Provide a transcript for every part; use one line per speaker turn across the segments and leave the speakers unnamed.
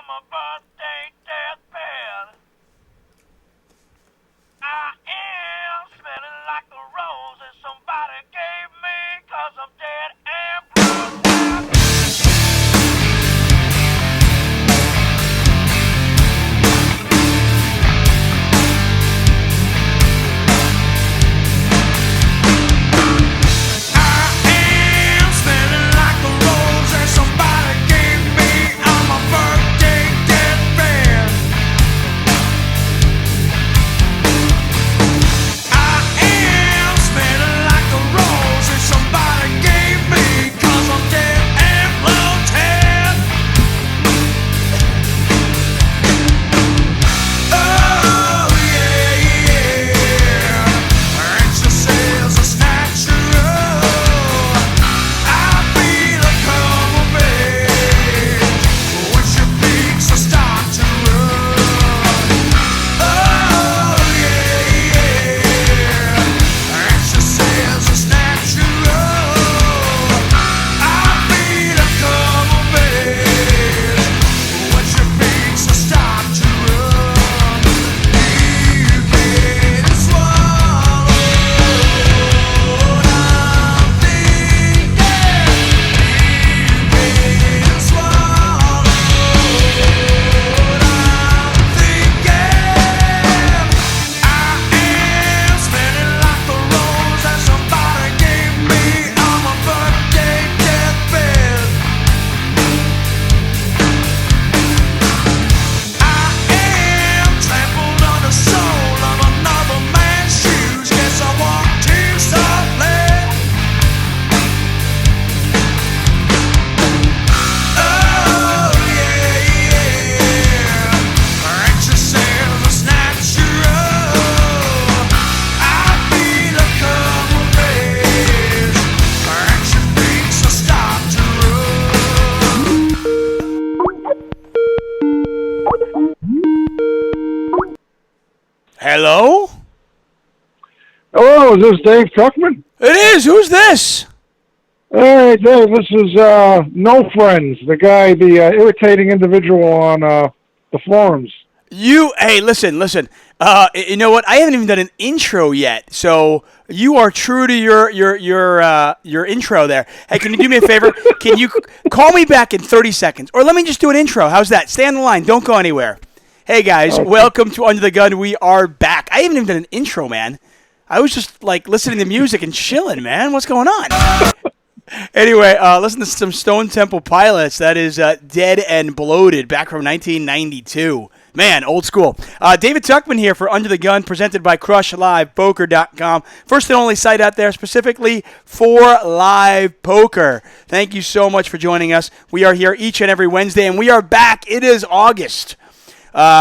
my birthday deathbed. I am smelling like the roses somebody gave me, 'cause I'm dead and blue.
Hello?
Hello, is this Dave Tuchman?
It is. Who's this?
Hey, Dave, this is No Friends, the guy, the irritating individual on the forums.
Hey, listen. You know what? I haven't even done an intro yet, so you are true to your intro there. Hey, can you do me a favor? Can you call me back in 30 seconds? Or let me just do an intro. How's that? Stay on the line. Don't go anywhere. Hey, guys.
Okay.
Welcome to Under the Gun. We are back. I haven't even done an intro, man. I was just, listening to music and chilling, man. What's going on? Anyway, listen to some Stone Temple Pilots. That is Dead and Bloated, back from 1992. Man, old school. David Tuchman here for Under the Gun, presented by CrushLivePoker.com. First and only site out there specifically for live poker. Thank you so much for joining us. We are here each and every Wednesday, and we are back. It is August.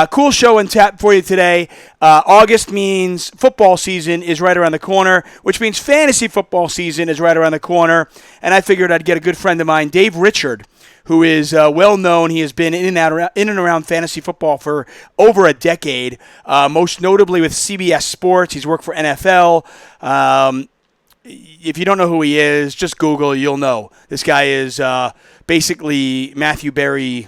Cool show and tap for you today. August means football season is right around the corner, which means fantasy football season is right around the corner. And I figured I'd get a good friend of mine, Dave Richard, who is well known. He has been in and around fantasy football for over a decade, most notably with CBS Sports. He's worked for NFL. If you don't know who he is, just Google, you'll know. This guy is basically Matthew Berry's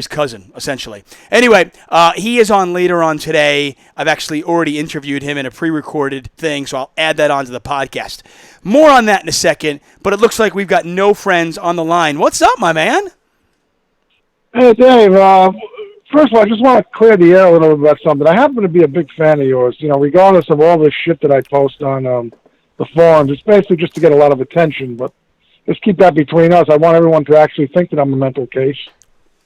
cousin, essentially. Anyway, he is on later on today. I've actually already interviewed him in a pre-recorded thing, so I'll add that onto the podcast. More on that in a second, but it looks like we've got No Friends on the line. What's up, my man?
Hey, Dave, first of all, I just want to clear the air a little bit about something. I happen to be a big fan of yours, regardless of all this shit that I post on the forums. It's basically just to get a lot of attention, but just keep that between us. I want everyone to actually think that I'm a mental case,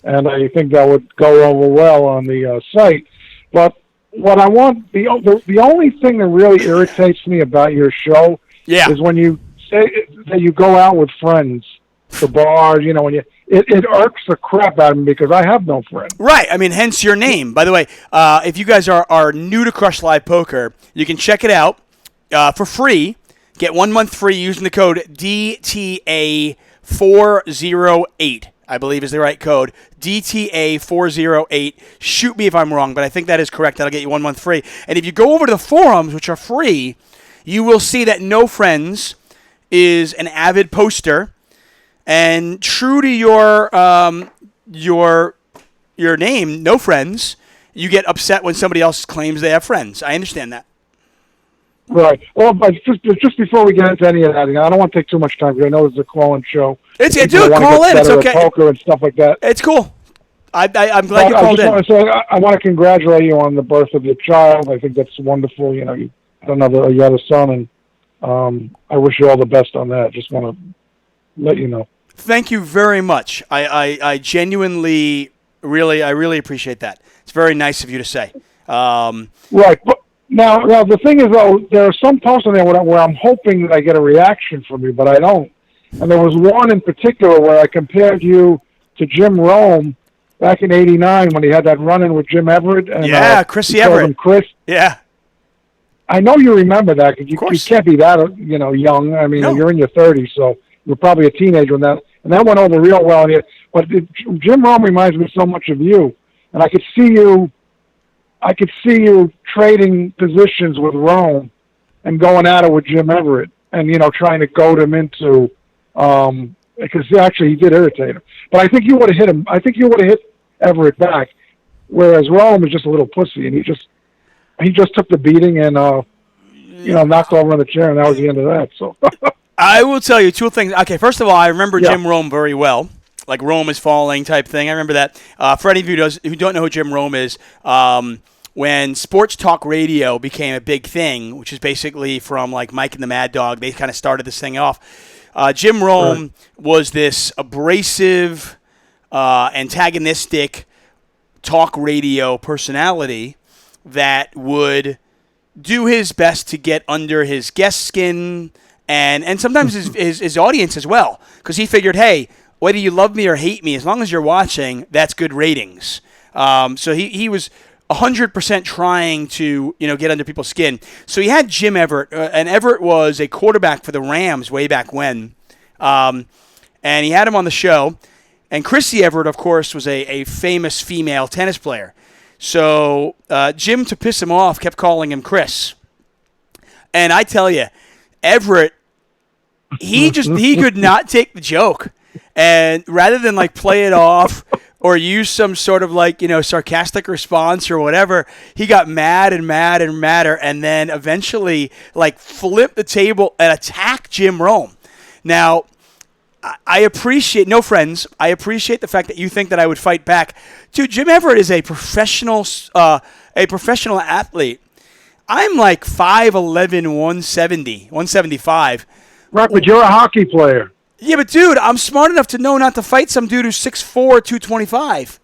and I think that would go over well on the site. But what I want, the only thing that really irritates me about your show is when you say that you go out with friends to bars, when it irks the crap out of me because I have no friends.
Right. I mean, hence your name. By the way, if you guys are new to Crush Live Poker, you can check it out for free. Get 1 month free using the code DTA408, I believe is the right code. DTA408. Shoot me if I'm wrong, but I think that is correct. That'll get you 1 month free. And if you go over to the forums, which are free, you will see that No Friends is an avid poster. And true to your your name, no friends. You get upset when somebody else claims they have friends. I understand that.
Right. Well, but just before we get into any of that, I don't want to take too much time because I know it's a call-in show.
It's
People
dude,
want to
call
get
in. It's
better
okay.
at poker and stuff like that.
It's cool. I'm glad you called in.
I want to congratulate you on the birth of your child. I think that's wonderful. You had a son, and I wish you all the best on that. Just want to let you know.
Thank you very much. I genuinely, really appreciate that. It's very nice of you to say.
Right. But now the thing is, though, there are some posts on there where I'm hoping that I get a reaction from you, but I don't. And there was one in particular where I compared you to Jim Rome back in '89 when he had that run-in with Jim Everett. And,
Chrissy Everett.
Him Chris.
Yeah.
I know you remember that because you can't be that young. I mean,
No.
You're in your 30s, so you're probably a teenager when that. And that went over real well. But Jim Rome reminds me so much of you, and I could see you trading positions with Rome and going at it with Jim Everett, and trying to goad him into because actually he did irritate him. But I think you would have hit him. I think you would have hit Everett back, whereas Rome was just a little pussy, and he just took the beating and knocked over on the chair, and that was the end of that. So
I will tell you two things. Okay, first of all, I remember Jim Rome very well, like Rome is falling type thing. I remember that. For any of you who don't know who Jim Rome is, when sports talk radio became a big thing, which is basically from like Mike and the Mad Dog, they kind of started this thing off. Jim Rome was this abrasive, antagonistic talk radio personality that would do his best to get under his guest skin and sometimes his audience as well, because he figured, hey, whether you love me or hate me, as long as you're watching, that's good ratings. So he was 100% trying to get under people's skin. So he had Jim Everett, and Everett was a quarterback for the Rams way back when, and he had him on the show. And Chrissy Everett, of course, was a famous female tennis player. So Jim, to piss him off, kept calling him Chris. And I tell you, Everett, he could not take the joke. And rather than like play it off or use some sort of like, sarcastic response or whatever, he got mad and madder, and then eventually like flipped the table and attacked Jim Rome. Now, I appreciate the fact that you think that I would fight back. Dude, Jim Everett is a professional athlete. I'm like 5'11", 170, 175.
Right, but you're a hockey player.
Yeah, but dude, I'm smart enough to know not to fight some dude who's 6'4", 225.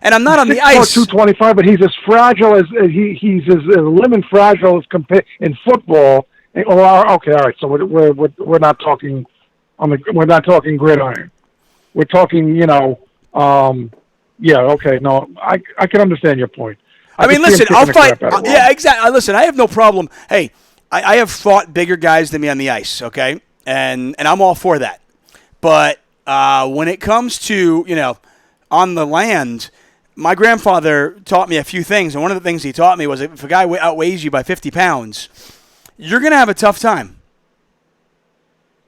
And I'm not on the ice.
225, but he's as fragile as he's as lemon fragile as in football. Okay, all right. So we're not talking we're not talking gridiron. We're talking, okay. No, I can understand your point.
I mean, listen, I'll fight. Yeah, exactly. Listen, I have no problem. Hey, I have fought bigger guys than me on the ice, okay? And I'm all for that. But when it comes to, on the land, my grandfather taught me a few things. And one of the things he taught me was if a guy outweighs you by 50 pounds, you're going to have a tough time.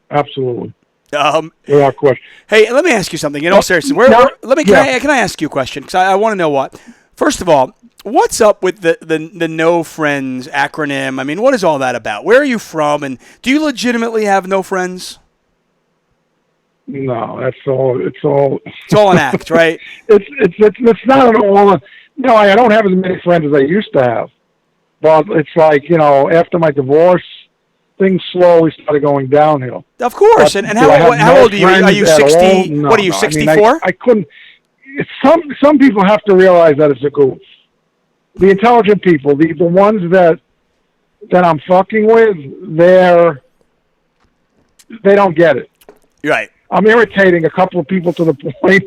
Absolutely. Without question.
Hey, let me ask you something. In all seriousness, can I ask you a question? Because I want to know what. First of all, what's up with the No Friends acronym? I mean, what is all that about? Where are you from, and do you legitimately have no friends?
No, that's all. It's all
an act, right?
It's not at all. No, I don't have as many friends as I used to have. But it's like after my divorce, things slowly started going downhill.
Of course. And how old are you? Are you 60? No, what are you, 64?
I couldn't. Some people have to realize that it's a goof. The intelligent people, the ones that I'm fucking with, they don't get it.
Right.
I'm irritating a couple of people to the point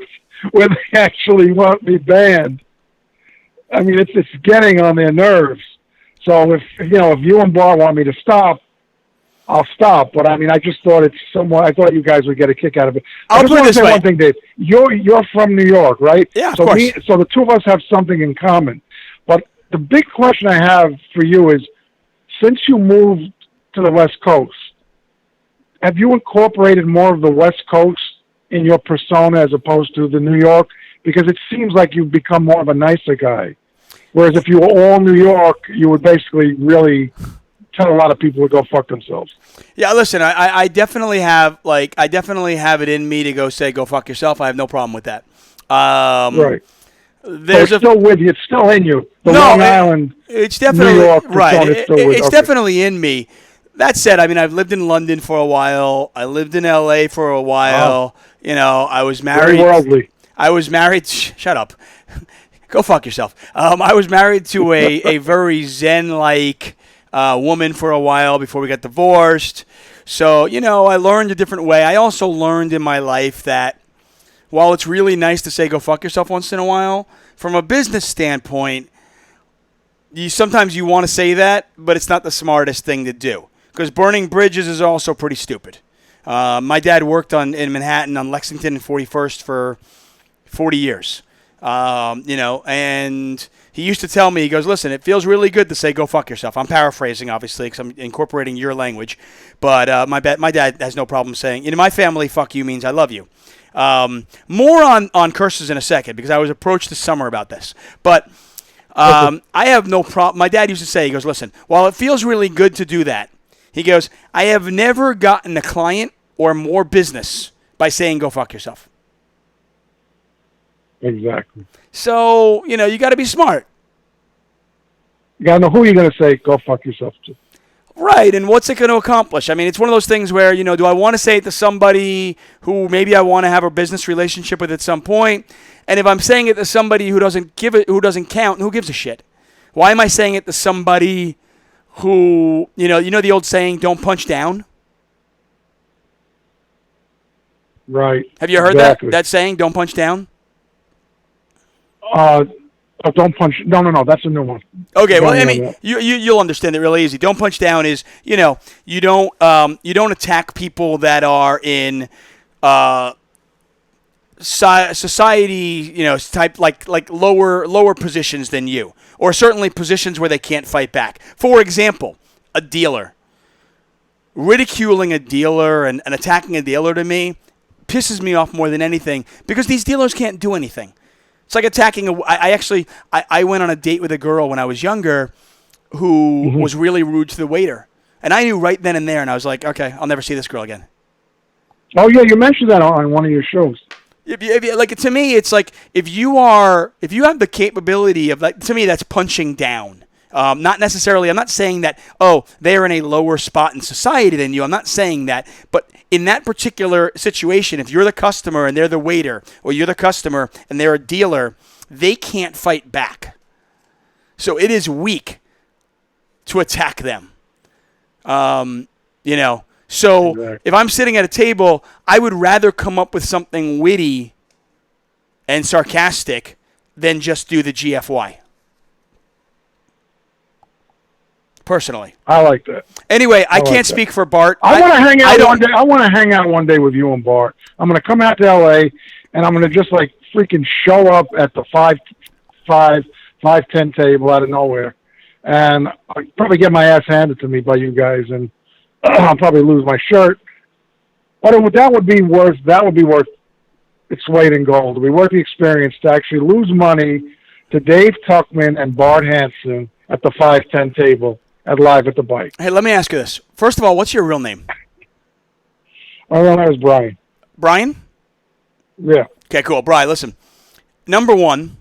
where they actually want me banned. I mean, it's getting on their nerves. So if you and Bar want me to stop, I'll stop. But I mean, I just thought I thought you guys would get a kick out of it.
I'll put it this way.
One thing, Dave. You're from New York, right?
Yeah, of course.
So the two of us have something in common. But the big question I have for you is, since you moved to the West Coast, have you incorporated more of the West Coast in your persona as opposed to the New York? Because it seems like you've become more of a nicer guy. Whereas if you were all New York, you would basically really tell a lot of people to go fuck themselves.
Yeah, listen, I definitely have it in me to go fuck yourself. I have no problem with that.
Right.
There's
so it's still with you. It's still in you. The Long Island,
it's definitely
New York
right. It's
okay.
definitely in me. That said, I mean, I've lived in London for a while. I lived in L.A. for a while. You know, I was married.
Very worldly.
I was married. Shut up. Go fuck yourself. I was married to a very zen-like woman for a while before we got divorced. So, you know, I learned a different way. I also learned in my life that while it's really nice to say go fuck yourself once in a while, from a business standpoint, sometimes you want to say that, but it's not the smartest thing to do. Because burning bridges is also pretty stupid. My dad worked in Manhattan on Lexington and 41st for 40 years. You know, and he used to tell me, he goes, listen, it feels really good to say go fuck yourself. I'm paraphrasing, obviously, because I'm incorporating your language. But my dad has no problem saying, in my family, fuck you means I love you. More on curses in a second, because I was approached this summer about this. But I have no problem. My dad used to say, he goes, listen, while it feels really good to do that, he goes, I have never gotten a client or more business by saying go fuck yourself.
Exactly.
So, you know, you got to be smart.
You got to know who you're going to say go fuck yourself to.
Right, and what's it going to accomplish? I mean, it's one of those things where, you know, do I want to say it to somebody who maybe I want to have a business relationship with at some point? And if I'm saying it to somebody who doesn't count, who gives a shit? Why am I saying it to somebody who, you know the old saying, don't punch down?
Right.
Have you heard that saying, don't punch down?
Don't punch. No. That's a new one.
Okay, well, I mean, you'll understand it really easy. Don't punch down is, you know, you don't attack people that are in society, you know, type like lower positions than you, or certainly positions where they can't fight back. For example, a dealer. Ridiculing a dealer and attacking a dealer to me pisses me off more than anything, because these dealers can't do anything. It's like attacking I went on a date with a girl when I was younger who was really rude to the waiter. And I knew right then and there, and I was like, okay, I'll never see this girl again. Oh,
yeah, you mentioned that on one of your shows.
Like, to me, it's like if you have the capability of, like, to me, that's punching down. Not necessarily, I'm not saying that, they're in a lower spot in society than you. I'm not saying that. But in that particular situation, if you're the customer and they're the waiter, or you're the customer and they're a dealer, they can't fight back. So it is weak to attack them. You know, so exactly. If I'm sitting at a table, I would rather come up with something witty and sarcastic than just do the GFY. Personally,
I like that.
Anyway, I can't speak for Bart.
I want to hang out one day. I want to hang out one day with you and Bart. I'm going to come out to LA, and I'm going to just like freaking show up at the 510 table out of nowhere, and I'll probably get my ass handed to me by you guys, and I'll probably lose my shirt. But that would be worth its weight in gold. It would be worth the experience to actually lose money to Dave Tuchman and Bart Hanson at the 510 table at Live at the Bike.
Hey, let me ask you this. First of all, what's your real name?
My real name is Brian.
Brian?
Yeah.
Okay, cool. Brian, listen. Number one,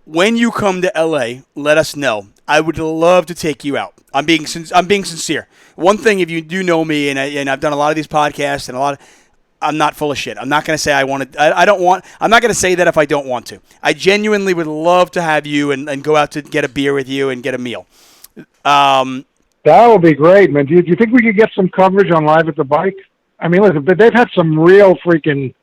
when you come to LA, let us know. I would love to take you out. I'm being sincere. One thing, if you do know me, and I've done a lot of these podcasts and I'm not full of shit. I'm not going to say I'm not going to say that if I don't want to. I genuinely would love to have you and go out to get a beer with you and get a meal.
That would be great, man. Do you think we could get some coverage on Live at the Bike? I mean, listen, but they've had some real freaking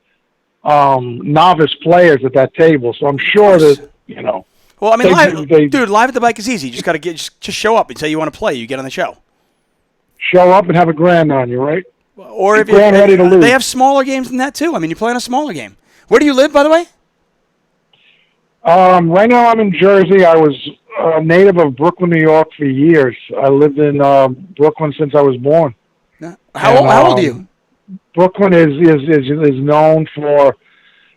novice players at that table, so I'm sure that, you know.
Well, I mean, Live at the Bike is easy. You just got to just show up and say you want to play. You get on the show.
Show up and have a grand on you, right?
Or if
ready to lose.
They have smaller games than that too. I mean, you play on a smaller game. Where do you live, by the way?
Right now I'm in Jersey. I was a native of Brooklyn, New York for years. I lived in Brooklyn since I was born.
How old are you?
Brooklyn is known for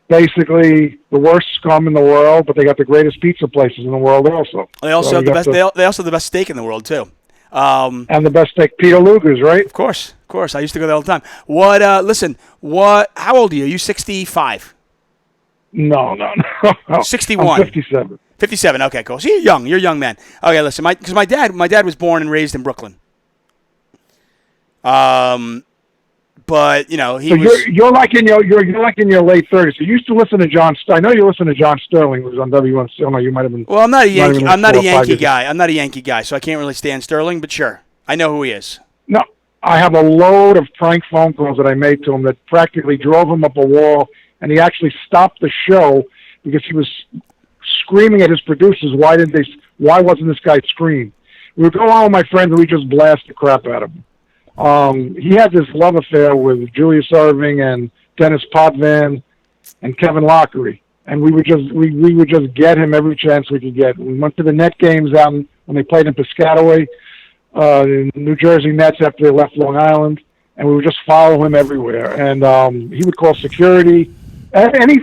basically the worst scum in the world, but they got the greatest pizza places in the world also.
They also have the best. They also have the best steak in the world too.
And the best steak, Peter Luger's, right?
Of course. I used to go there all the time. What? Listen. What? How old are you? Are you 65?
No.
61.
I'm 57.
57. Okay, cool. So you're young. You're a young man. Okay, listen. Because my dad was born and raised in Brooklyn. But he
so
was.
You're like in your late 30s. So you used to listen to John. I know you listen to John Sterling, who was on WNC. Oh no, you might have been.
Well, I'm not a Yankee. I'm not a Yankee guy. I'm not a Yankee guy, so I can't really stand Sterling. But sure, I know who he is.
No, I have a load of prank phone calls that I made to him that practically drove him up a wall, and he actually stopped the show because he was screaming at his producers. Why wasn't this guy scream? We would go on with my friends and we just blast the crap out of him. He had this love affair with Julius Erving and Dennis Potvin and Kevin Lockery, and we would just get him every chance we could get. We went to the Net games out when they played in Piscataway, New Jersey Nets after they left Long Island, and we would just follow him everywhere. And he would call security, any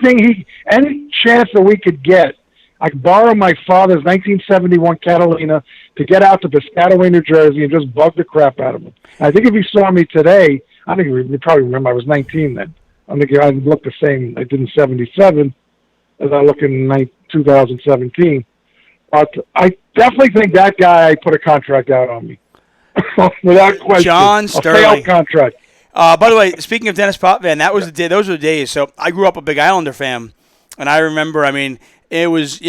chance that we could get. I could borrow my father's 1971 Catalina to get out to Piscataway, New Jersey, and just bug the crap out of him. And I think if you saw me today, I think you probably remember I was 19 then. I think I looked the same I did in 77 as I look in 2017. But I definitely think that guy put a contract out on me. Without question.
John Sterling.
A failed contract.
By the way, speaking of Dennis Potvin, those were the days. So I grew up a big Islander fan, and I remember, it was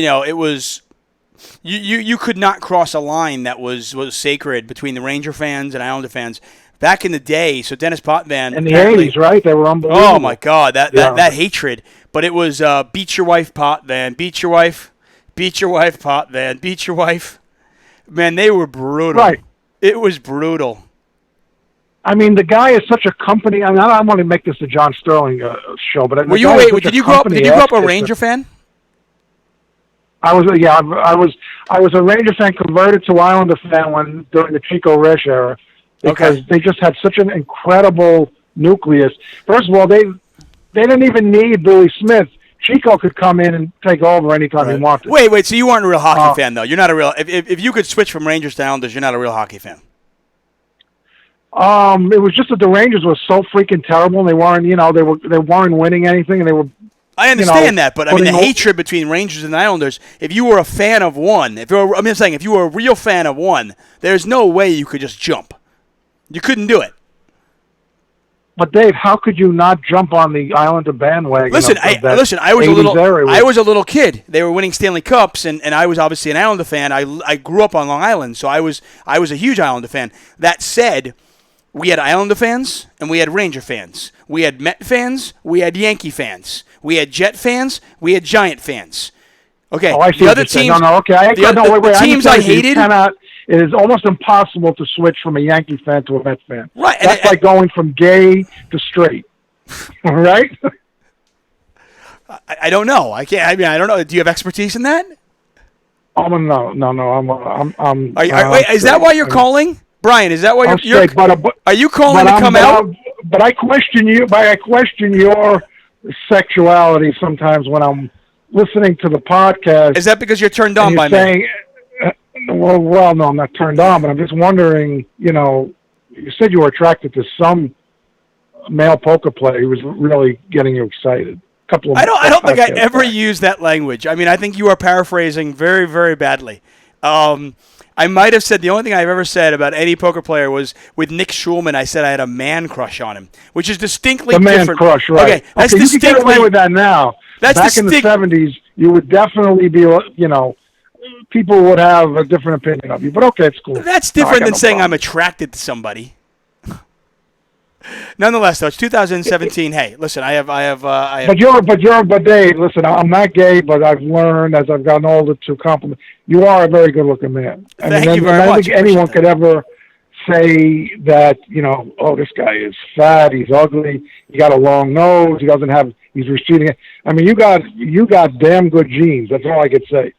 you could not cross a line that was sacred between the Ranger fans and Islander fans back in the day. So Dennis Potvin
in the 80s, right? They were unbelievable.
Oh my God, that hatred! But it was beat your wife, Potvin, beat your wife, Potvin, beat your wife. Man, they were brutal.
Right.
It was brutal.
The guy is such a company. I don't want to make this a John Sterling show, but
did you grow up a Ranger fan?
I was a Ranger fan converted to Islander fan during the Chico Resch era because they just had such an incredible nucleus. First of all, they didn't even need Billy Smith. Chico could come in and take over anytime he wanted.
Wait, so you weren't a real hockey fan though? You're not a real. If you could switch from Rangers to Islanders, you're not a real hockey fan.
It was just that the Rangers were so freaking terrible, and they weren't winning anything, and they were.
I understand that, but the hatred between Rangers and Islanders. If you were a fan of one, if you were a real fan of one, there's no way you could just jump. You couldn't do it.
But Dave, how could you not jump on the Islander bandwagon?
Listen, I was a little kid. They were winning Stanley Cups, and I was obviously an Islander fan. I grew up on Long Island, so I was a huge Islander fan. That said, we had Islander fans and we had Ranger fans. We had Met fans. We had Yankee fans. We had Jet fans. We had Giant fans. Okay.
Oh, I see
the other teams.
No, okay.
The teams I hated.
It is almost impossible to switch from a Yankee fan to a Met fan.
Right.
That's like going from gay to straight. All right.
I don't know. I can't. I don't know. Do you have expertise in that?
Oh no. I'm.
Wait, is that why you're calling? Brian, is that why you're are you calling to come out?
But I question you. I question your sexuality sometimes when I'm listening to the podcast.
Is that because you're turned on by me?
Well, no, I'm not turned on, but I'm just wondering. You said you were attracted to some male poker player who was really getting you excited.
I don't think I ever used that language. I think you are paraphrasing very, very badly. I might have said the only thing I've ever said about any poker player was with Nick Schulman. I said I had a man crush on him, which is distinctly different.
The man crush, right?
Okay, that's
you can get away with that now. Back in the 70s, you would definitely be, people would have a different opinion of you. But okay, it's cool.
That's different than saying I'm attracted to somebody. Nonetheless, though, it's 2017. Hey, listen, I have.
But Dave, listen, I'm not gay, but I've learned as I've gotten older to compliment. You are a very good-looking man.
Thank you very much.
I don't think anyone could ever say that, this guy is fat, he's ugly, he got a long nose, he's receding. You got damn good genes. That's all I could say.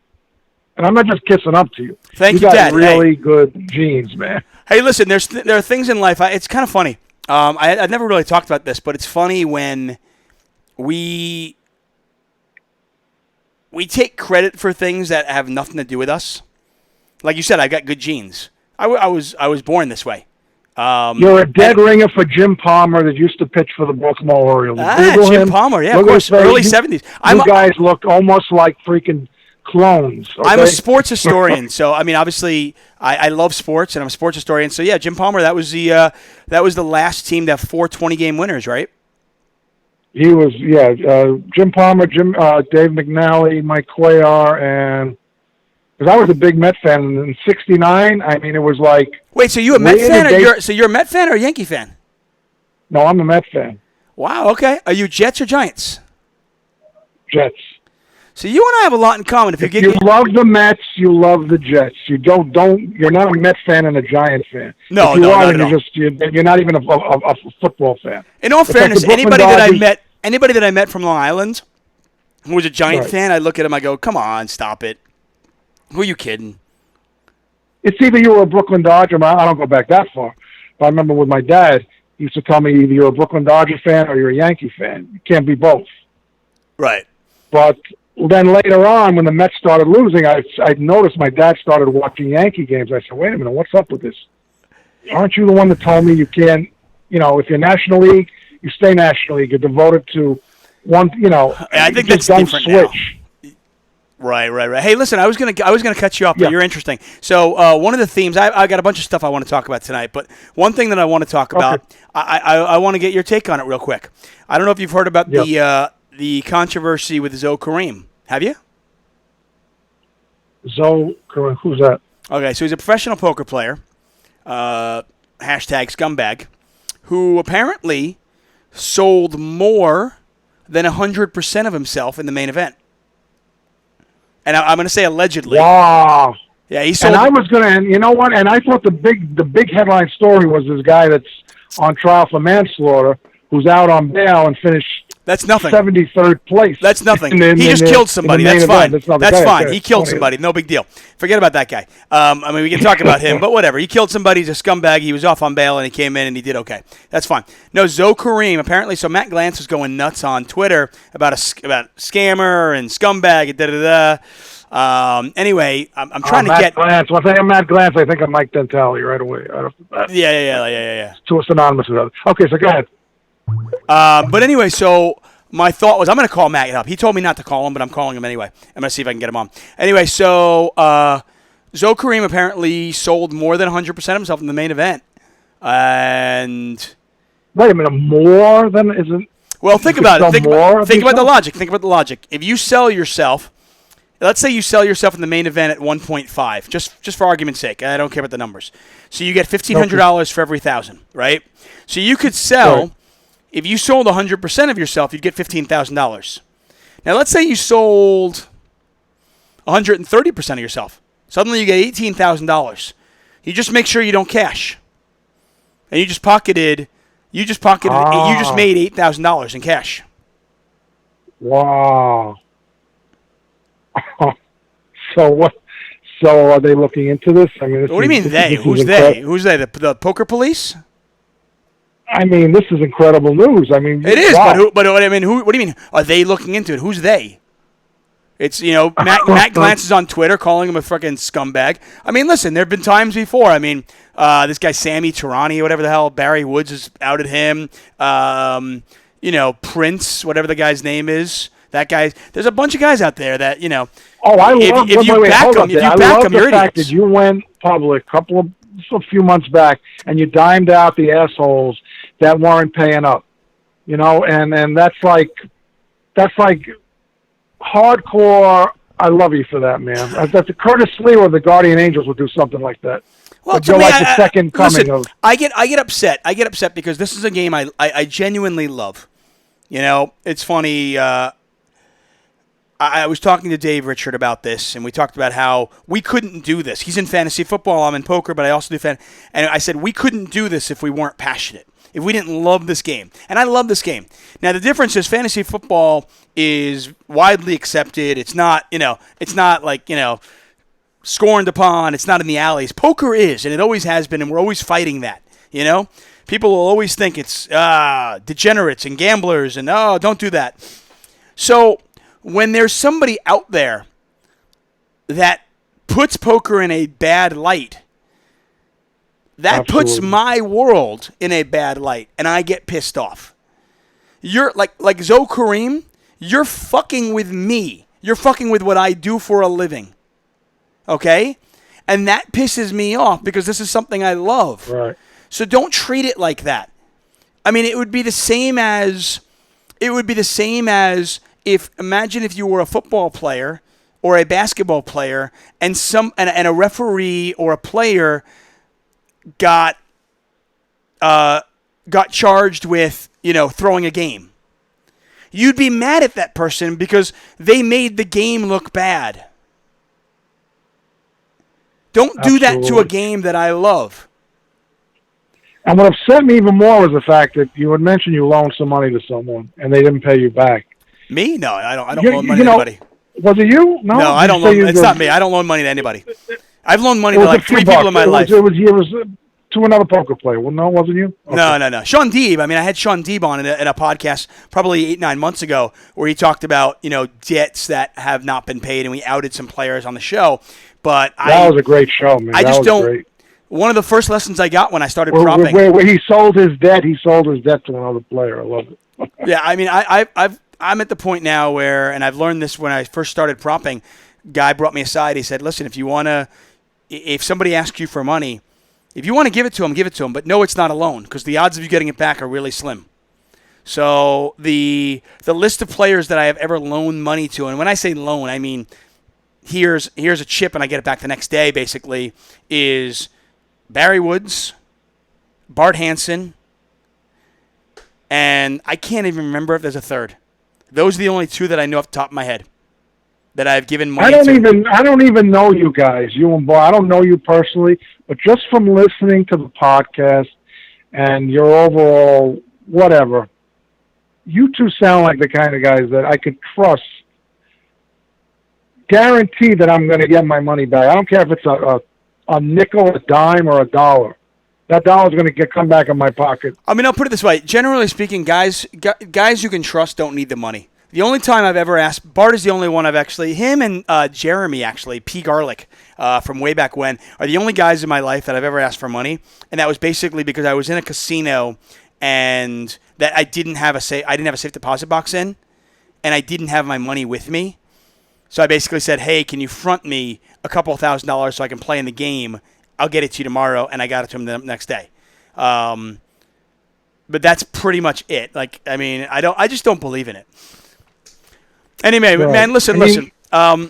And I'm not just kissing up to you.
Thank you,
got
Dad.
Really good genes, man.
Hey, listen, there are things in life. It's kind of funny. I've never really talked about this, but it's funny when we take credit for things that have nothing to do with us. Like you said, I got good genes. I was born this way.
You're a dead ringer for Jim Palmer that used to pitch for the Baltimore Orioles.
Jim Palmer, yeah, of course, early 70s.
You guys look almost like freaking clones. Okay?
I'm a sports historian, so I mean, obviously, I love sports, and I'm a sports historian. So yeah, Jim Palmer, that was the last team to have 4 20-game winners, right?
He was, Jim Palmer, Dave McNally, Mike Cuellar, and because I was a big Met fan in '69. I mean, it was like.
Wait, so you a Met fan? You're a Met fan or a Yankee fan?
No, I'm a Met fan.
Wow. Okay. Are you Jets or Giants?
Jets.
So you and I have a lot in common.
If you love the Mets, you love the Jets. You don't. You're not a Met fan and a Giant fan.
No,
if you are,
not at all.
You're not even a football fan.
In all fairness, anybody that I met from Long Island who was a Giant fan, I look at him, I go, "Come on, stop it. Who are you kidding?"
It's either you were a Brooklyn Dodger. I don't go back that far. But I remember with my dad, he used to tell me either you're a Brooklyn Dodger fan or you're a Yankee fan. You can't be both.
Right.
But then later on, when the Mets started losing, I noticed my dad started watching Yankee games. I said, wait a minute, what's up with this? Aren't you the one that told me you can't, if you're National League, you stay National League. You're devoted to one,
I think that's
don't
different
switch.
now. Right. Hey, listen, I was gonna cut you off, but you're interesting. So one of the themes, I got a bunch of stuff I want to talk about tonight, but one thing that I want to talk about, I want to get your take on it real quick. I don't know if you've heard about the controversy with Zoe Kareem. Have you?
Zoe Kareem, who's that?
Okay, so he's a professional poker player, #scumbag, who apparently sold more than 100% of himself in the main event. And I'm going to say allegedly.
Wow.
Yeah, he sold.
And I was going to, and you know what? And I thought the big headline story was this guy that's on trial for manslaughter who's out on bail and finished.
That's nothing.
73rd place.
That's nothing. He just killed somebody. That's fine. That's fine. He killed somebody. No big deal. Forget about that guy. I mean, we can talk about him, but whatever. He killed somebody. He's a scumbag. He was off on bail, and he came in, and he did okay. That's fine. No, Zoe Kareem, apparently, so Matt Glantz was going nuts on Twitter about scammer and scumbag and da-da-da. Anyway, I'm trying to get...
Glantz. When I think of Matt Glantz, I think of Mike Dentale right away.
Yeah.
So it's synonymous with that. Okay, so go ahead.
But anyway, so my thought was I'm going to call Matt up. He told me not to call him, but I'm calling him anyway. I'm going to see if I can get him on. Anyway, so Zoe Kareem apparently sold more than 100% of himself in the main event. And
wait a minute, more than isn't?
Well, think about it. Think about the logic. Think about the logic. If you sell yourself, let's say you sell yourself in the main event at 1.5, just for argument's sake. I don't care about the numbers. So you get $1,500 for every 1,000, right? So you could sell. Right. If you sold 100% of yourself, you'd get $15,000. Now, let's say you sold 130% of yourself. Suddenly, you get $18,000. You just make sure you don't cash, and you just pocketed. You just made $8,000 in cash.
Wow. So what? So are they looking into this? I mean,
what do you mean they? Who's they? Who's they? The poker police?
I mean, this is incredible news. I mean,
it is, wow. But I mean, what do you mean? Are they looking into it? Who's they? It's Matt Glantz is on Twitter calling him a fucking scumbag. I mean, listen, there have been times before. I mean, this guy Sammy Tirani, whatever the hell, Barry Woods has outed him. Prince, whatever the guy's name is. That guy. There's a bunch of guys out there that
Oh, I love.
If you back them,
you're fact that you went public a few months back and you dimed out the assholes that weren't paying up, and that's like hardcore. I love you for that, man. That's Curtis Lee or the Guardian Angels would do something like that.
Well,
you're like the second coming
listen,
of.
I get upset. I get upset because this is a game I genuinely love. It's funny. I was talking to Dave Richard about this, and we talked about how we couldn't do this. He's in fantasy football. I'm in poker, but I also do and I said we couldn't do this if we weren't passionate, if we didn't love this game. And I love this game. Now, the difference is fantasy football is widely accepted. It's not, it's not like, scorned upon. It's not in the alleys. Poker is, and it always has been, and we're always fighting that, People will always think it's degenerates and gamblers and, oh, don't do that. So when there's somebody out there that puts poker in a bad light, that puts my world in a bad light, and I get pissed off. You're like Zoe Kareem, you're fucking with me. You're fucking with what I do for a living. Okay? And that pisses me off because this is something I love.
Right.
So don't treat it like that. I mean, it would be the same as if imagine if you were a football player or a basketball player and a referee or a player got charged with, throwing a game. You'd be mad at that person because they made the game look bad. Don't do that to a game that I love.
And what upset me even more was the fact that you had mentioned you loaned some money to someone and they didn't pay you back.
Me? No, I don't loan money to anybody.
Was it you? No,
I don't loan. It's not me. I don't loan money to anybody. I've loaned money to like 3 people in my life.
It was to another poker player. Well, no, wasn't you? Okay.
No. Sean Deeb. I mean, I had Sean Deeb on in a podcast probably 8-9 months ago where he talked about debts that have not been paid, and we outed some players on the show. But
that was a great show, man.
I just don't.
Great.
One of the first lessons I got when I started propping.
Where he sold his debt to another player. I love it.
Yeah, I mean, I'm at the point now where, and I've learned this when I first started propping. Guy brought me aside. He said, "Listen, if somebody asks you for money, if you want to give it to them, but no, it's not a loan because the odds of you getting it back are really slim." So the list of players that I have ever loaned money to, and when I say loan, I mean here's a chip and I get it back the next day. Basically, is Barry Woods, Bart Hansen, and I can't even remember if there's a third. Those are the only 2 that I know off the top of my head that I've given money to.
I don't even know you guys, you and Bart. I don't know you personally, but just from listening to the podcast and your overall whatever, you 2 sound like the kind of guys that I could trust. Guarantee that I'm going to get my money back. I don't care if it's a nickel, a dime, or a dollar. That dollar's going to come back in my pocket.
I mean, I'll put it this way. Generally speaking, guys you can trust don't need the money. The only time I've ever asked, Bart is the only one I've actually, him and Jeremy actually, P. Garlic from way back when, are the only guys in my life that I've ever asked for money. And that was basically because I was in a casino and that I didn't have a safe deposit box in, and I didn't have my money with me. So I basically said, hey, can you front me a couple $1,000s so I can play in the game? I'll get it to you tomorrow, and I got it to him the next day. But that's pretty much it. Like, I mean, I just don't believe in it. Anyway, right. Man, listen. I'm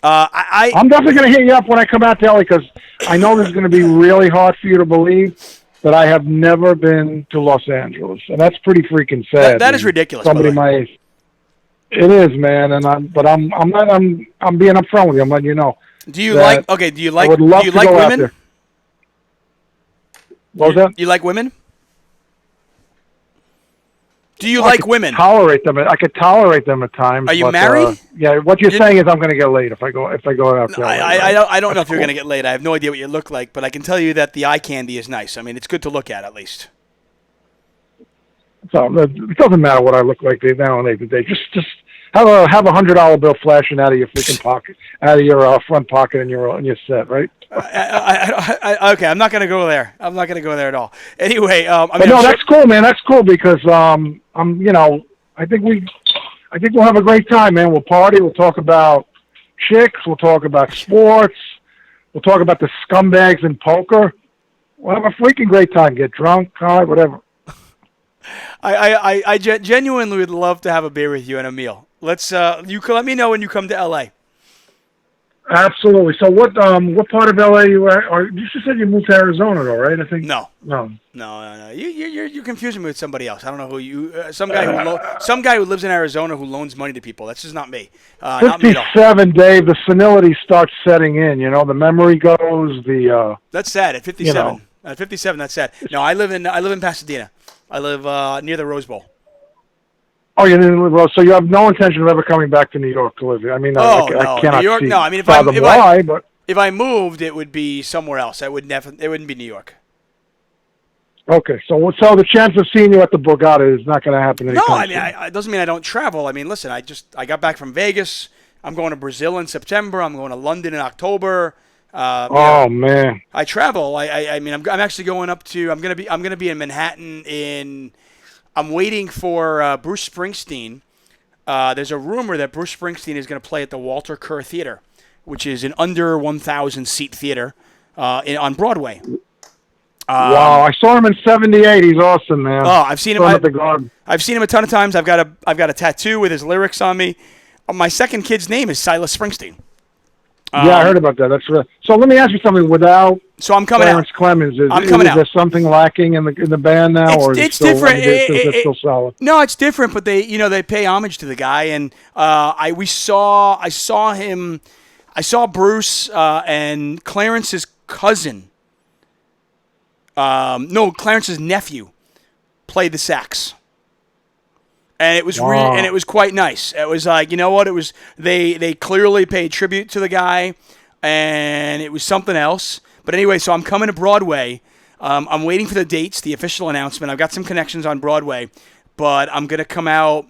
definitely going to hit you up when I come out to LA because I know this is going to be really hard for you to believe that I have never been to Los Angeles, and that's pretty freaking sad.
That is ridiculous.
Somebody my age. It is, man, and I'm being upfront with you. I'm letting you know.
Do you like women?
What was that?
You like women? Do you like women?
Tolerate them. I could tolerate them at times.
Are you married?
Yeah. What you're saying is I'm going to get laid if I go out there.
I don't know if you're going to get laid. I have no idea what you look like, but I can tell you that the eye candy is nice. I mean, it's good to look at least.
So it doesn't matter what I look like nowadays. Just have a $100 bill flashing out of your freaking pocket, out of your front pocket, and you're set, right?
Okay, I'm not going to go there. I'm not going to go there at all. Anyway,
that's cool, man. That's cool because I think we'll have a great time, man. We'll party. We'll talk about chicks. We'll talk about sports. We'll talk about the scumbags in poker. We'll have a freaking great time. Get drunk, high, whatever.
I genuinely would love to have a beer with you and a meal. You can let me know when you come to LA.
Absolutely. So what part of LA you are? Or you just said you moved to Arizona, though, right? I think.
No. You're confusing me with somebody else. I don't know who you. Some guy who lives in Arizona who loans money to people. That's just not me.
57, Dave. The senility starts setting in. The memory goes.
That's sad. At 57. At 57, that's sad. No, I live in Pasadena. I live near the Rose Bowl.
Oh, you didn't live so you have no intention of ever coming back to New York to live here. I mean, I cannot
New York.
see
No, I mean, if I moved, it would be somewhere else. It wouldn't be New York.
Okay, so the chance of seeing you at the Borgata is not going to happen
No,
anytime
I mean,
soon.
it doesn't mean I don't travel. I mean, listen, I got back from Vegas. I'm going to Brazil in September. I'm going to London in October.
Oh man.
I travel. I mean, I'm actually going up to. I'm gonna be in Manhattan in. I'm waiting for Bruce Springsteen. There's a rumor that Bruce Springsteen is going to play at the Walter Kerr Theater, which is an under 1,000 seat theater on Broadway.
Wow, I saw him in '78. He's awesome, man.
Oh, I've seen him
at the Garden.
I've seen him a ton of times. I've got a tattoo with his lyrics on me. My second kid's name is Silas Springsteen.
Yeah, I heard about that. That's right. So let me ask you something. Without
So I'm coming
Clarence
out.
Clemens, is
I'm coming out.
there something lacking in the band now, or is
It's
still,
different.
It's still solid?
No, it's different, but they pay homage to the guy, and I saw him. I saw Bruce and Clarence's cousin. No, Clarence's nephew played the sax. And it was
Wow.
and it was quite nice. It was like, you know what? It was they clearly paid tribute to the guy, and it was something else. But anyway, so I'm coming to Broadway. I'm waiting for the dates, the official announcement. I've got some connections on Broadway, but I'm gonna come out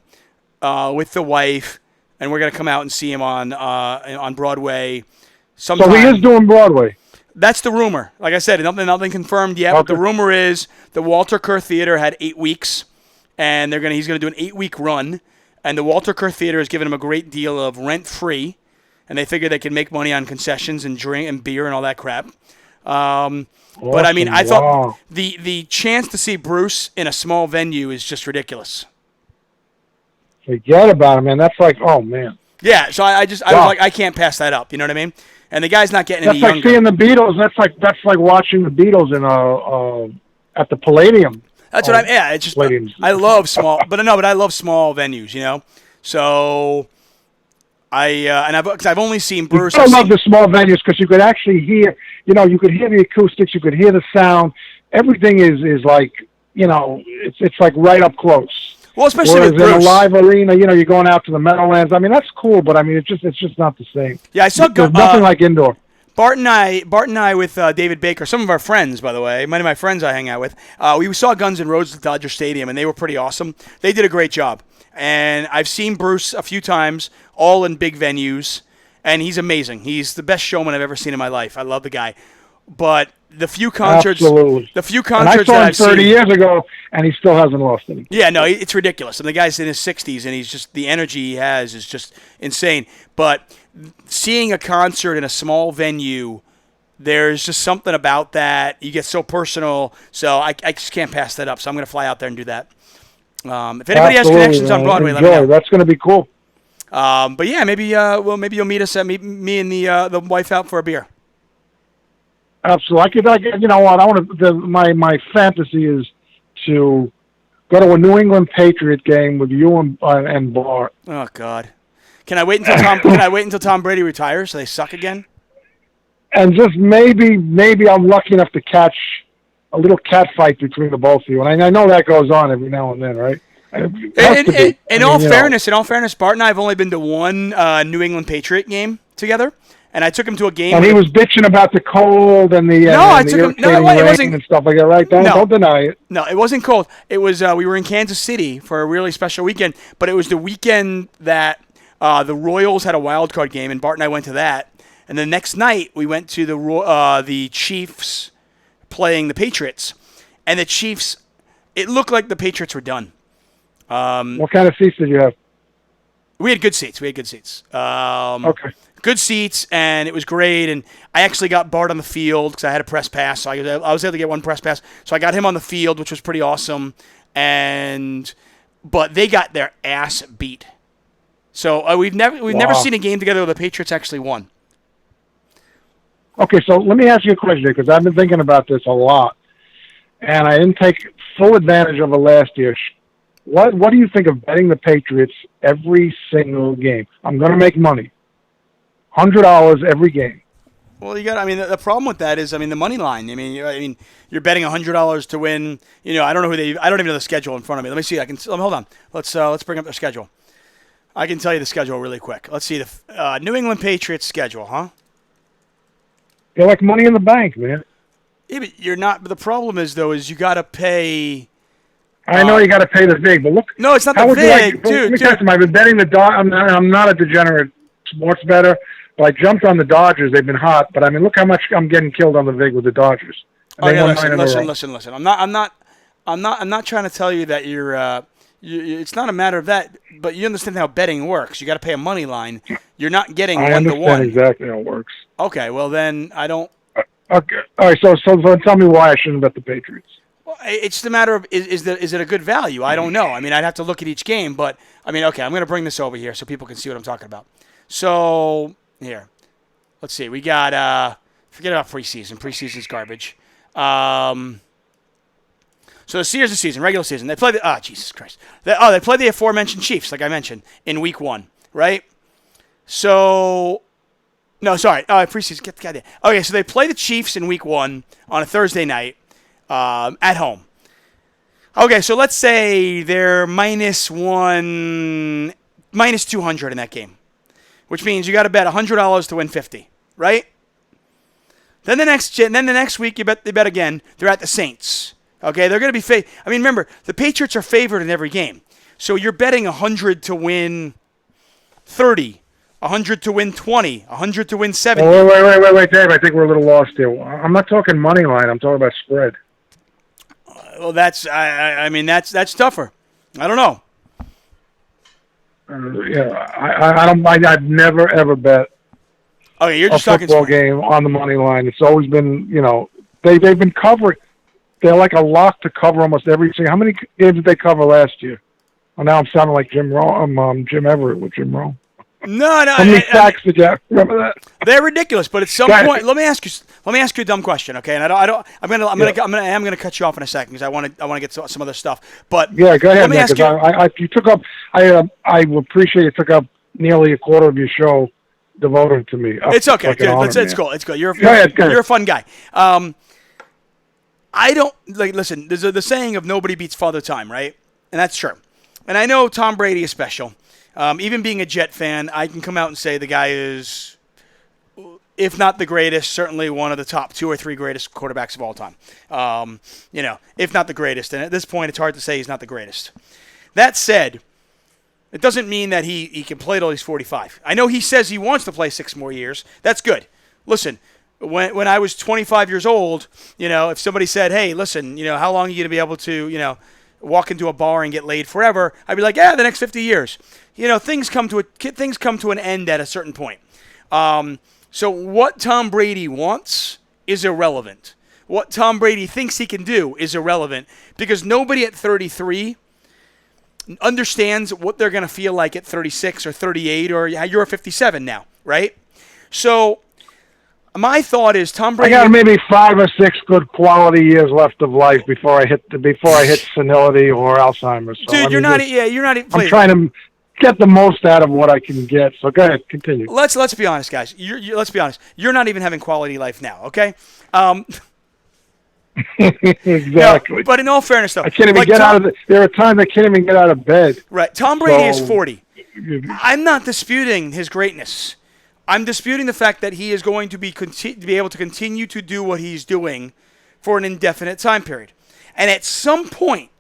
with the wife, and we're gonna come out and see him on Broadway. Sometime.
So he is doing Broadway.
That's the rumor. Like I said, nothing confirmed yet.
Okay.
But the rumor is the Walter Kerr Theater had 8 weeks. And he's going to do an 8-week run, and the Walter Kerr Theater has given him a great deal of rent-free, and they figure they can make money on concessions and drink and beer and all that crap. But I mean, I thought the chance to see Bruce in a small venue is just ridiculous.
Forget about it, man. That's like, oh man.
Yeah, so I was like, I can't pass that up. You know what I mean? And the guy's not getting
That's
any
like
younger.
seeing the Beatles. That's like watching the Beatles in at the Palladium.
That's what yeah, it's just I love small, but I love small venues, you know. So I've only seen Bruce.
I love the small venues because you could actually hear, you could hear the acoustics, you could hear the sound. Everything is like, it's like right up close.
Well, especially
Whereas
with Bruce.
in a live arena, you're going out to the Meadowlands. I mean, that's cool, but I mean, it's just not the same.
Yeah, I saw
There's nothing like indoor.
Bart and I with David Baker, some of our friends, by the way, many of my friends I hang out with, we saw Guns N' Roses at Dodger Stadium, and they were pretty awesome. They did a great job. And I've seen Bruce a few times, all in big venues, and he's amazing. He's the best showman I've ever seen in my life. I love the guy. But the few concerts,
Absolutely.
the few
And
concerts
I saw
that
him
I've
30
seen,
years ago, and he still hasn't lost any.
yeah, no, it's ridiculous. And the guy's in his 60s, and he's just the energy he has is just insane. But seeing a concert in a small venue, there's just something about that. You get so personal, so I just can't pass that up. So I'm going to fly out there and do that. If anybody has connections on Broadway, let me know.
That's going to be cool.
But yeah, maybe maybe you'll meet us at me and the wife out for a beer.
Absolutely. You know what? My fantasy is to go to a New England Patriot game with you and Bart.
Oh God, can I wait until Tom Brady retires so they suck again?
And just maybe I'm lucky enough to catch a little cat fight between the both of you. And I know that goes on every now and then, right?
In all fairness, Bart and I have only been to one New England Patriot game together, and I took him to a game.
And he was bitching about the cold and the
it wasn't
and stuff like that, right? Don't deny it.
No, it wasn't cold. It was we were in Kansas City for a really special weekend, but it was the weekend that the Royals had a wild card game, and Bart and I went to that. And the next night, we went to the Chiefs playing the Patriots. And the Chiefs, it looked like the Patriots were done.
What kind of seats did you have?
We had good seats.
Okay.
Good seats, and it was great. And I actually got Bart on the field because I had a press pass. So I was able to get one press pass. So I got him on the field, which was pretty awesome. But they got their ass beat. So we've never seen a game together where the Patriots actually won.
Okay, so let me ask you a question, because I've been thinking about this a lot, and I didn't take full advantage of it last year. What do you think of betting the Patriots every single game? I'm going to make money, $100 every game.
Well, the problem with that is, the money line. You're betting $100 to win. I don't know I don't even know the schedule in front of me. Let me see. Hold on. Let's bring up their schedule. I can tell you the schedule really quick. Let's see the New England Patriots schedule, huh?
They're like Money in the Bank, man.
Yeah, but you're not. But the problem is though, is you got to pay.
I know you got to pay the vig, but look.
No, it's not
how
the
would you
vig,
like, let
dude.
me tell you something. I've been betting the I'm not a degenerate sports bettor, but I jumped on the Dodgers. They've been hot, but I mean, look how much I'm getting killed on the vig with the Dodgers. And
Okay,
they won 9 in a row.
listen. I'm not trying to tell you that you're. It's not a matter of that, but you understand how betting works. You got to pay a money line. You're not getting
I
1 to 1.
understand exactly how it works.
Okay, well then I don't.
Okay, all right. So tell me why I shouldn't bet the Patriots.
Well, it's the matter of is it a good value? I don't know. I mean, I'd have to look at each game, but I mean, okay, I'm going to bring this over here so people can see what I'm talking about. So here, let's see. We got forget about preseason. Preseason's garbage. So here's the season, regular season. They play the Jesus Christ. They play the aforementioned Chiefs, like I mentioned, in week 1, right? So no, sorry, preseason. Get the goddamn. Okay, so they play the Chiefs in week 1 on a Thursday night. At home. Okay, so let's say they're -200 in that game, which means you got to bet $100 to win 50, right? Then the next week they bet again. They're at the Saints. Okay, they're going to be I mean, remember the Patriots are favored in every game, so you're betting 100 to win 30. 100 to win 20, 100 to win 70.
Oh, wait, Dave. I think we're a little lost here. I'm not talking money line. I'm talking about spread.
Well, that's I mean that's tougher. I don't know.
I've never ever bet
Okay, you're
a
just talking
football game on the money line. It's always been, they've been covering. They're like a lock to cover almost every single. How many games did they cover last year? Well, now I'm sounding like Jim Everett with Jim Rowe.
No.
How many sacks did you remember that?
They're ridiculous, but at some point, let me ask you a dumb question, okay? And I'm gonna cut you off in a second because I want to get to some other stuff. But
yeah, go ahead.
Let me ask you.
You took up. I appreciate you took up nearly a quarter of your show devoted to me.
It's okay.
Like
It's cool. It's cool. You're a fun guy. I don't listen. There's the saying of nobody beats Father Time, right? And that's true. And I know Tom Brady is special. Even being a Jet fan, I can come out and say the guy is, if not the greatest, certainly one of the top 2 or 3 greatest quarterbacks of all time. If not the greatest. And at this point, it's hard to say he's not the greatest. That said, it doesn't mean that he can play till he's 45. I know he says he wants to play 6 more years. That's good. Listen, when I was 25 years old, if somebody said, hey, listen, how long are you going to be able to, walk into a bar and get laid forever, I'd be like, the next 50 years. Things come to an end at a certain point. So what Tom Brady wants is irrelevant. What Tom Brady thinks he can do is irrelevant because nobody at 33 understands what they're going to feel like at 36 or 38 or you're 57 now, right? So my thought is Tom Brady.
I got maybe 5 or 6 good quality years left of life before I hit senility or Alzheimer's. So,
dude, you're not.
I'm trying to get the most out of what I can get. So go ahead, continue.
Let's be honest, guys. Let's be honest. You're not even having quality life now, okay?
Exactly.
No, but in all fairness, though,
I can't even get out of. There are times I can't even get out of bed.
Right. Tom Brady is 40. I'm not disputing his greatness. I'm disputing the fact that he is going to be able to continue to do what he's doing for an indefinite time period. And at some point,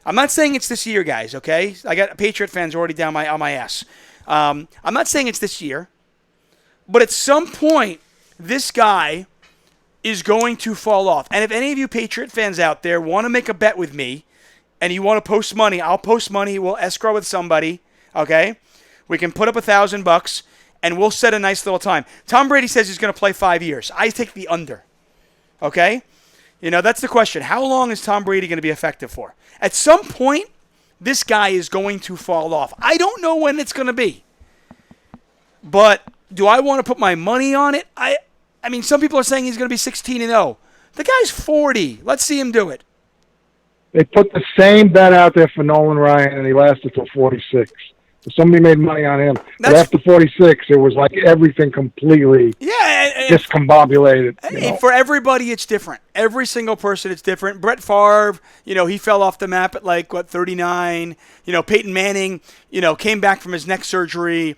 I'm not saying it's this year, guys, okay? I got Patriot fans already down on my ass. I'm not saying it's this year. But at some point, this guy is going to fall off. And if any of you Patriot fans out there want to make a bet with me and you want to post money, I'll post money. We'll escrow with somebody, okay? We can put up $1,000 and we'll set a nice little time. Tom Brady says he's going to play 5 years. I take the under, okay? That's the question. How long is Tom Brady going to be effective for? At some point, this guy is going to fall off. I don't know when it's going to be. But do I want to put my money on it? I mean, some people are saying he's going to be 16-0. The guy's 40. Let's see him do it.
They put the same bet out there for Nolan Ryan, and he lasted till 46. So somebody made money on him. But after 46, it was like everything completely discombobulated.
For everybody, it's different. Every single person, it's different. Brett Favre, he fell off the map at 39. Peyton Manning, came back from his neck surgery,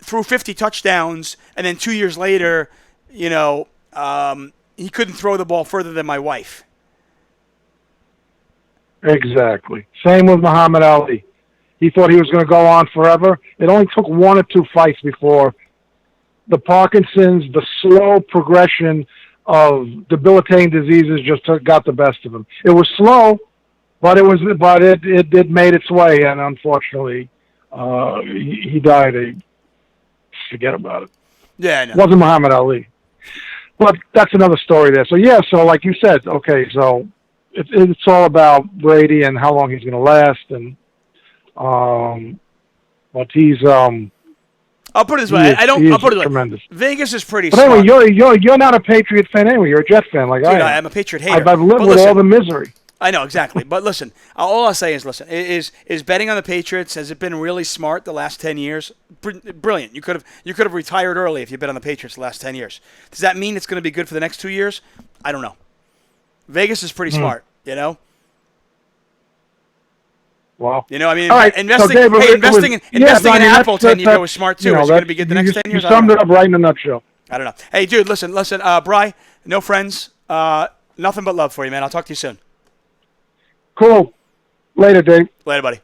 threw 50 touchdowns, and then 2 years later, he couldn't throw the ball further than my wife.
Exactly. Same with Muhammad Ali. He thought he was going to go on forever. It only took 1 or 2 fights before the Parkinson's, the slow progression of debilitating diseases just got the best of him. It was slow, but it made its way, and unfortunately, he died. Forget about it.
Yeah, I know.
Wasn't Muhammad Ali. But that's another story there. So, yeah, so like you said, okay, so it's all about Brady and how long he's going to last. And but he's
I'll put it this way. I'll put it this
tremendous.
way. Vegas is pretty
But
smart.
anyway, you're not a Patriot fan anyway. You're a Jet fan like
Dude,
I am.
I'm a Patriot hater.
I've lived with all the misery.
I know, exactly. But listen, all I'll say is, listen, is betting on the Patriots, has it been really smart the last 10 years? Brilliant. You could have retired early if you bet on the Patriots the last 10 years. Does that mean it's going to be good for the next 2 years? I don't know. Vegas is pretty smart, you know?
Well,
you know, I mean,
all right.
investing in Apple 10 years ago was smart too. Is it going to be good the next 10 years?
You summed it up right in a nutshell.
I don't know. Hey, dude, listen, Bri, no friends, nothing but love for you, man. I'll talk to you soon.
Cool. Later, Dave.
Later, buddy.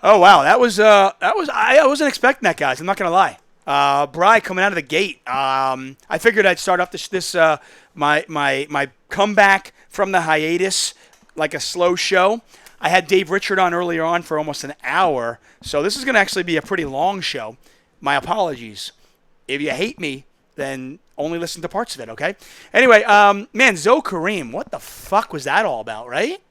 Oh wow, that was I wasn't expecting that, guys. I'm not gonna lie. Bri coming out of the gate. I figured I'd start off my comeback from the hiatus like a slow show. I had Dave Richard on earlier on for almost an hour, so this is gonna actually be a pretty long show. My apologies. If you hate me, then only listen to parts of it, okay? Anyway, man, Zoe Kareem, what the fuck was that all about, right?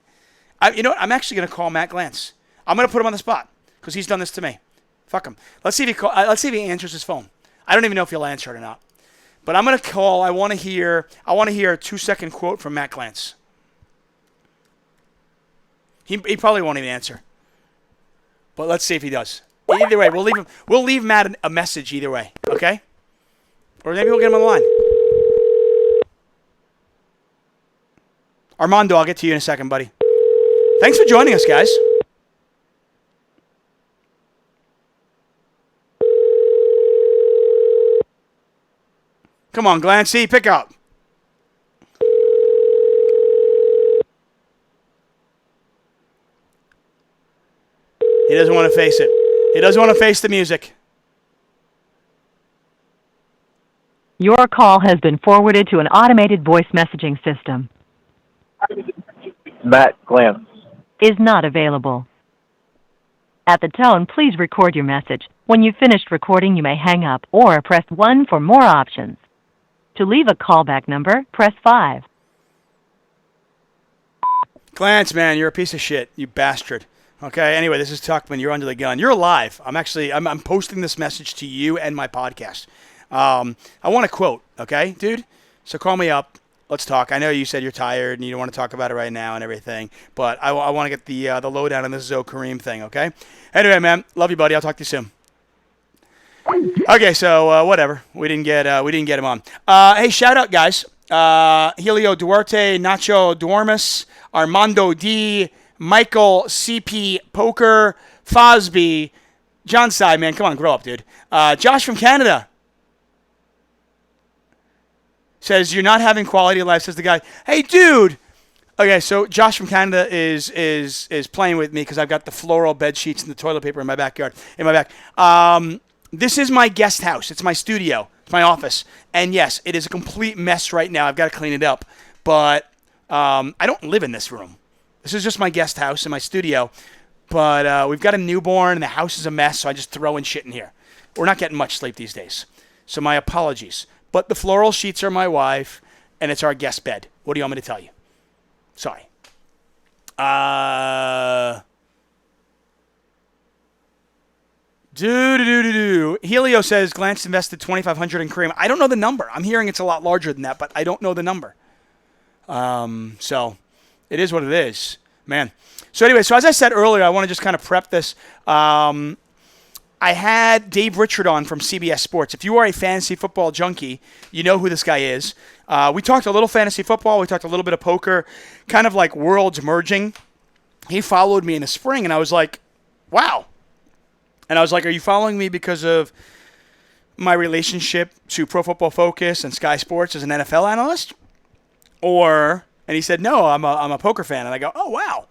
You know what? I'm actually going to call Matt Glantz. I'm going to put him on the spot because he's done this to me. Fuck him. Let's see if he answers his phone. I don't even know if he'll answer it or not. But I'm going to call. I want to hear a 2-second quote from Matt Glantz. He probably won't even answer. But let's see if he does. Either way, we'll leave Matt a message either way, okay? Or maybe we'll get him on the line. Armando, I'll get to you in a second, buddy. Thanks for joining us, guys. Come on, Glancy, pick up. He doesn't want to face it. He doesn't want to face the music.
Your call has been forwarded to an automated voice messaging system.
Matt Glantz.
Is not available. At the tone, please record your message. When you've finished recording, you may hang up or press 1 for more options. To leave a callback number, press 5.
Glantz, man, you're a piece of shit, you bastard. Okay, anyway, this is Tuchman. You're under the gun. You're alive. I'm posting this message to you and my podcast. I want a quote, okay, dude? So call me up. Let's talk. I know you said you're tired and you don't want to talk about it right now and everything, but I want to get the lowdown on this Zoe Kareem thing, okay? Anyway, man, love you, buddy. I'll talk to you soon. Okay, so whatever. We didn't get him on. Hey, shout out, guys. Helio Duarte, Nacho Duarmas, Armando D, Michael CP Poker, Fosby, John Sy, man, come on, grow up, dude. Josh from Canada says you're not having quality of life. Says the guy, hey, dude. Okay, so Josh from Canada is playing with me because I've got the floral bed sheets and the toilet paper in my backyard, in my back. This is my guest house. It's my studio. It's my office. And yes, it is a complete mess right now. I've got to clean it up. But I don't live in this room. This is just my guest house and my studio. But we've got a newborn and the house is a mess, so I just throw in shit in here. We're not getting much sleep these days. So my apologies. But the floral sheets are my wife, and it's our guest bed. What do you want me to tell you? Sorry. Helio says Glantz invested $2,500 in Kareem. I don't know the number. I'm hearing it's a lot larger than that, but I don't know the number. So it is what it is, man. So anyway, so as I said earlier, I want to just kind of prep this. I had Dave Richard on from CBS Sports. If you are a fantasy football junkie, you know who this guy is. We talked a little fantasy football. We talked a little bit of poker, kind of like worlds merging. He followed me in the spring, and I was like, wow, And I was like, are you following me because of my relationship to Pro Football Focus and Sky Sports as an NFL analyst? And he said, no, I'm a poker fan. And I go, oh, wow.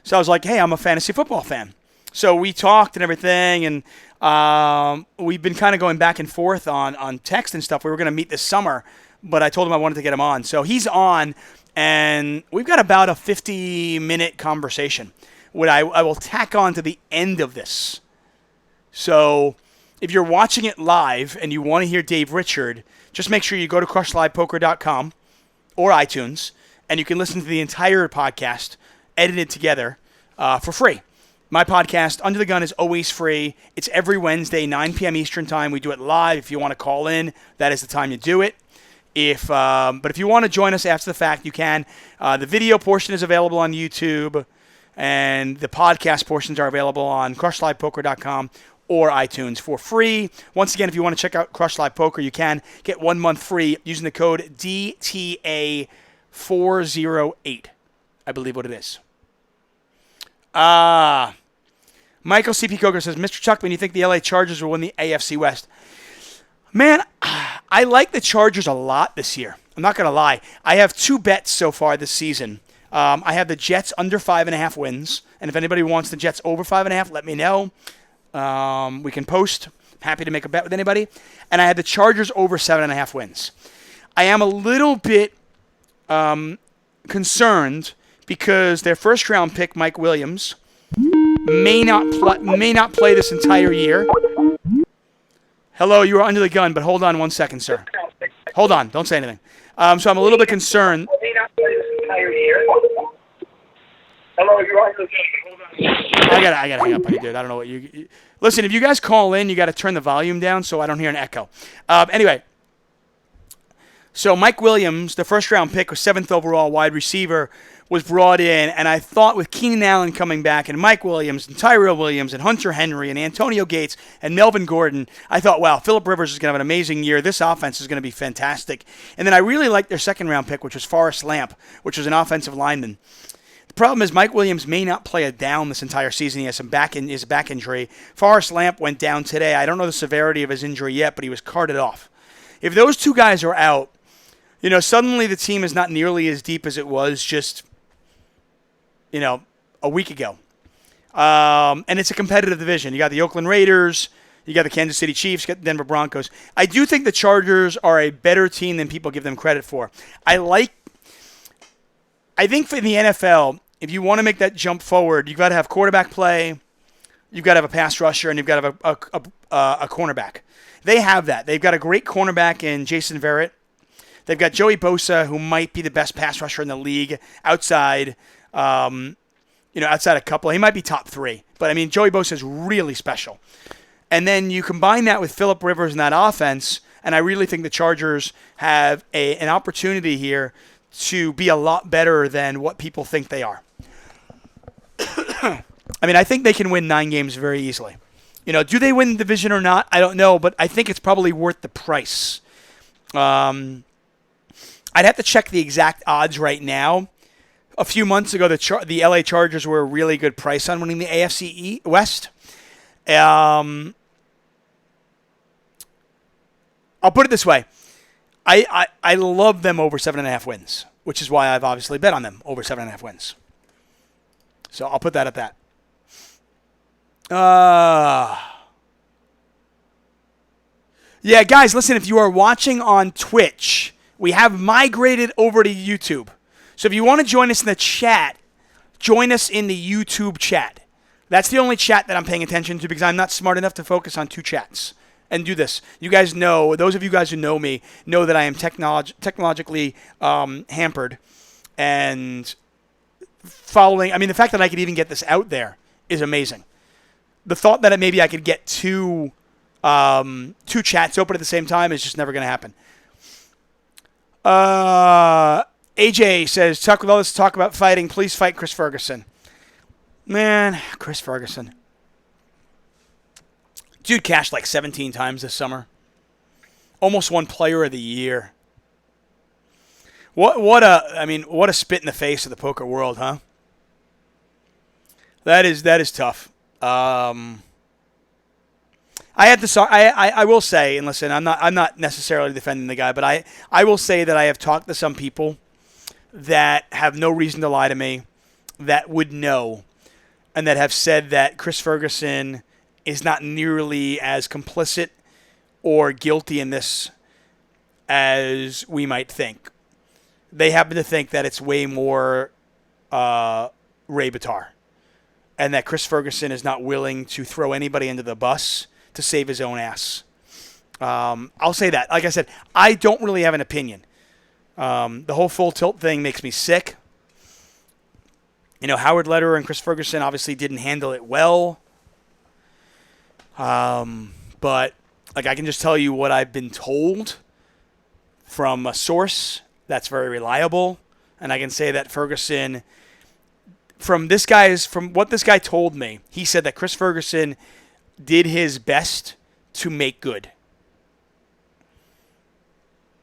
So I was like, hey, I'm a fantasy football fan. So we talked and everything, and we've been kind of going back and forth on text and stuff. We were going to meet this summer, but I told him I wanted to get him on. So he's on, and we've got about a 50-minute conversation, what I will tack on to the end of this. So if you're watching it live and you want to hear Dave Richard, just make sure you go to crushlivepoker.com or iTunes, and you can listen to the entire podcast edited together for free. My podcast, Under the Gun, is always free. It's every Wednesday, 9 p.m. Eastern Time. We do it live. If you want to call in, that is the time you do it. But if you want to join us after the fact, you can. The video portion is available on YouTube, and the podcast portions are available on crushlivepoker.com or iTunes for free. Once again, if you want to check out Crush Live Poker, you can get 1 month free using the code DTA408. I believe what it is. Michael C.P. Coker says, Mr. Tuchman, you think the LA Chargers will win the AFC West? Man, I like the Chargers a lot this year. I'm not going to lie. I have 2 bets so far this season. I have the Jets under 5.5 wins. And if anybody wants the Jets over 5.5, let me know. We can post. Happy to make a bet with anybody. And I had the Chargers over 7.5 wins. I am a little bit concerned because their first-round pick, Mike Williams, may not play this entire year. Hello, you are under the gun, but hold on 1 second, sir. Hold on, don't say anything. So I'm a little bit concerned.
May not play this entire year. Hello, you're under the gun. Hold on.
I gotta hang up on you, dude. I don't know what you listen. If you guys call in, you got to turn the volume down so I don't hear an echo. Anyway, so Mike Williams, the first-round pick, was 7th overall wide receiver, was brought in, and I thought with Keenan Allen coming back and Mike Williams and Tyrell Williams and Hunter Henry and Antonio Gates and Melvin Gordon, I thought, wow, Phillip Rivers is going to have an amazing year. This offense is going to be fantastic. And then I really liked their second-round pick, which was Forrest Lamp, which was an offensive lineman. The problem is Mike Williams may not play a down this entire season. He has some back injury. Forrest Lamp went down today. I don't know the severity of his injury yet, but he was carted off. If those 2 guys are out, suddenly the team is not nearly as deep as it was just a week ago. And it's a competitive division. You got the Oakland Raiders, you got the Kansas City Chiefs, you got the Denver Broncos. I do think the Chargers are a better team than people give them credit for. I think for the NFL, if you want to make that jump forward, you've got to have quarterback play, you've got to have a pass rusher, and you've got to have a cornerback. They have that. They've got a great cornerback in Jason Verrett. They've got Joey Bosa, who might be the best pass rusher in the league outside a couple. He might be top 3. But, Joey Bosa is really special. And then you combine that with Phillip Rivers and that offense, and I really think the Chargers have an opportunity here to be a lot better than what people think they are. I think they can win 9 games very easily. Do they win the division or not? I don't know, but I think it's probably worth the price. I'd have to check the exact odds right now. A few months ago, the LA Chargers were a really good price on winning the AFC West. I'll put it this way. I love them over 7.5 wins, which is why I've obviously bet on them over 7.5 wins. So I'll put that at that. Yeah, guys, listen, if you are watching on Twitch, we have migrated over to YouTube. So if you want to join us in the chat, join us in the YouTube chat. That's the only chat that I'm paying attention to because I'm not smart enough to focus on 2 chats and do this. You guys know, those of you guys who know me, know that I am technologically hampered. And following, the fact that I could even get this out there is amazing. The thought that maybe I could get 2 chats open at the same time is just never going to happen. AJ says, Tuck, with all this talk about fighting, please fight Chris Ferguson. Man, Chris Ferguson. Dude cashed like 17 times this summer. Almost won Player of the Year. What a spit in the face of the poker world, huh? That is tough. I had to. I will say, and listen, I'm not necessarily defending the guy, but I will say that I have talked to some people that have no reason to lie to me, that would know, and that have said that Chris Ferguson is not nearly as complicit or guilty in this as we might think. They happen to think that it's way more Ray Bitar, and that Chris Ferguson is not willing to throw anybody under the bus to save his own ass. I'll say that. Like I said, I don't really have an opinion. The whole Full Tilt thing makes me sick. You know, Howard Lederer and Chris Ferguson obviously didn't handle it well. But like, I can just tell you what I've been told from a source that's very reliable, and I can say that Ferguson, from what this guy told me, he said that Chris Ferguson did his best to make good.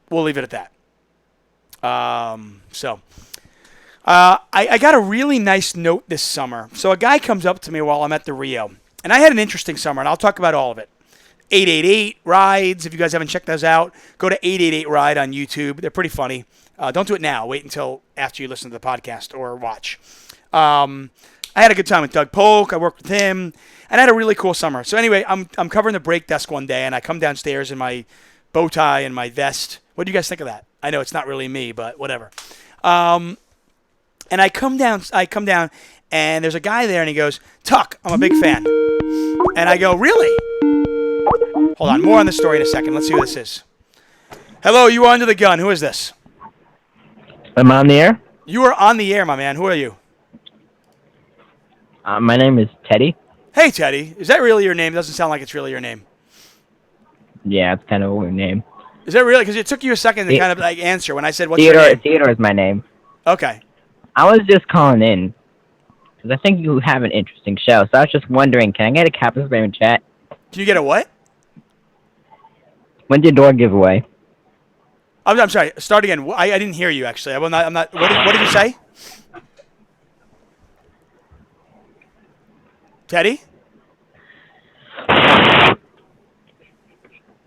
We'll leave it at that. I got a really nice note this summer. So a guy comes up to me while I'm at the Rio, and I had an interesting summer, and I'll talk about all of it. 888 rides. If you guys haven't checked those out, go to 888 Ride on YouTube. They're pretty funny. Don't do it now. Wait until after you listen to the podcast or watch. I had a good time with Doug Polk. I worked with him, and I had a really cool summer. So anyway, I'm covering the brake desk one day, and I come downstairs in my bow tie and my vest. What do you guys think of that? I know it's not really me, but whatever. And I come down, and there's a guy there, and he goes, "Tuck, I'm a big fan." And I go, "Really?" Hold on, more on the story in a second. Let's see who this is. Hello, you are under the gun. Who is this?
Am I on the air?
You are on the air, my man. Who are you?
My name is Teddy.
Hey, Teddy. Is that really your name? It doesn't sound like it's really your name.
Yeah, it's kind of a weird name.
Is that really? Because it took you a second to kind of like answer when I said, "What's your name?"
Theodore is my name.
Okay.
I was just calling in because I think you have an interesting show. So I was just wondering, can I get a Kappa's Raymond chat?
Can you get a what?
When's your door giveaway?
I'm sorry. Start again. I didn't hear you actually. I'm not. What did you say? Teddy?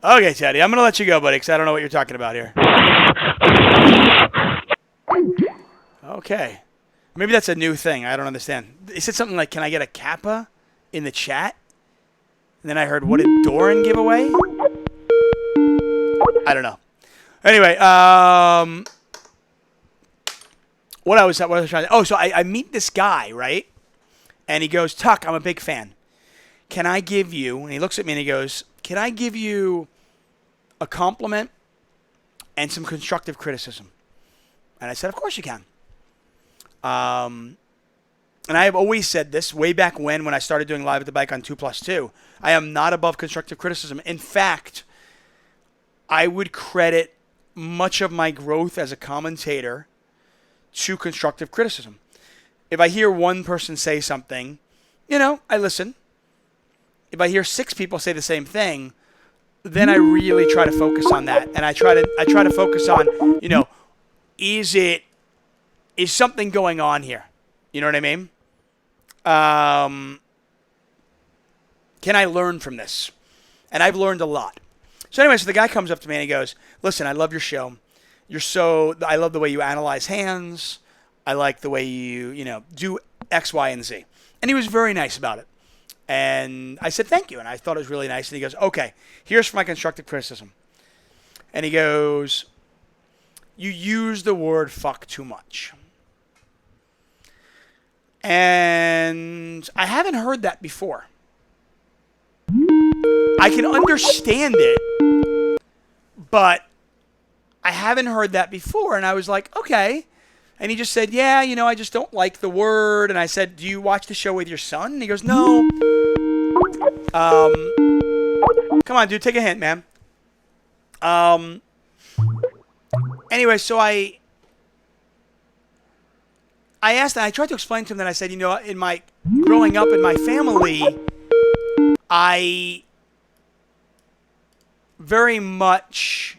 Okay, Teddy. I'm going to let you go, buddy, because I don't know what you're talking about here. Okay. Maybe that's a new thing. I don't understand. It said something like, "Can I get a Kappa in the chat?" And then I heard, "What did Doran give away?" I don't know. Anyway, what I was trying to... Oh, so I meet this guy, right? And he goes, "Tuck, I'm a big fan. Can I give you..." And he looks at me and he goes, "Can I give you a compliment and some constructive criticism?" And I said, "Of course you can." And I have always said this way back when I started doing Live at the Bike on 2+2. I am not above constructive criticism. In fact, I would credit much of my growth as a commentator to constructive criticism. If I hear one person say something, I listen. If I hear 6 people say the same thing, then I really try to focus on that. And I try to focus on, is something going on here? You know what I mean? Can I learn from this? And I've learned a lot. So anyway, so the guy comes up to me and he goes, "Listen, I love your show. I love the way you analyze hands. I like the way you, do X, Y, and Z." And he was very nice about it. And I said, "Thank you." And I thought it was really nice. And he goes, "Okay, here's my constructive criticism." And he goes, "You use the word fuck too much." And I haven't heard that before. I can understand it, but I haven't heard that before. And I was like, "Okay." And he just said, "Yeah, I just don't like the word." And I said, "Do you watch the show with your son?" And he goes, "No." Come on, dude, take a hint, man. Anyway, so I asked, and I tried to explain to him that I said, in my growing up in my family, I very much,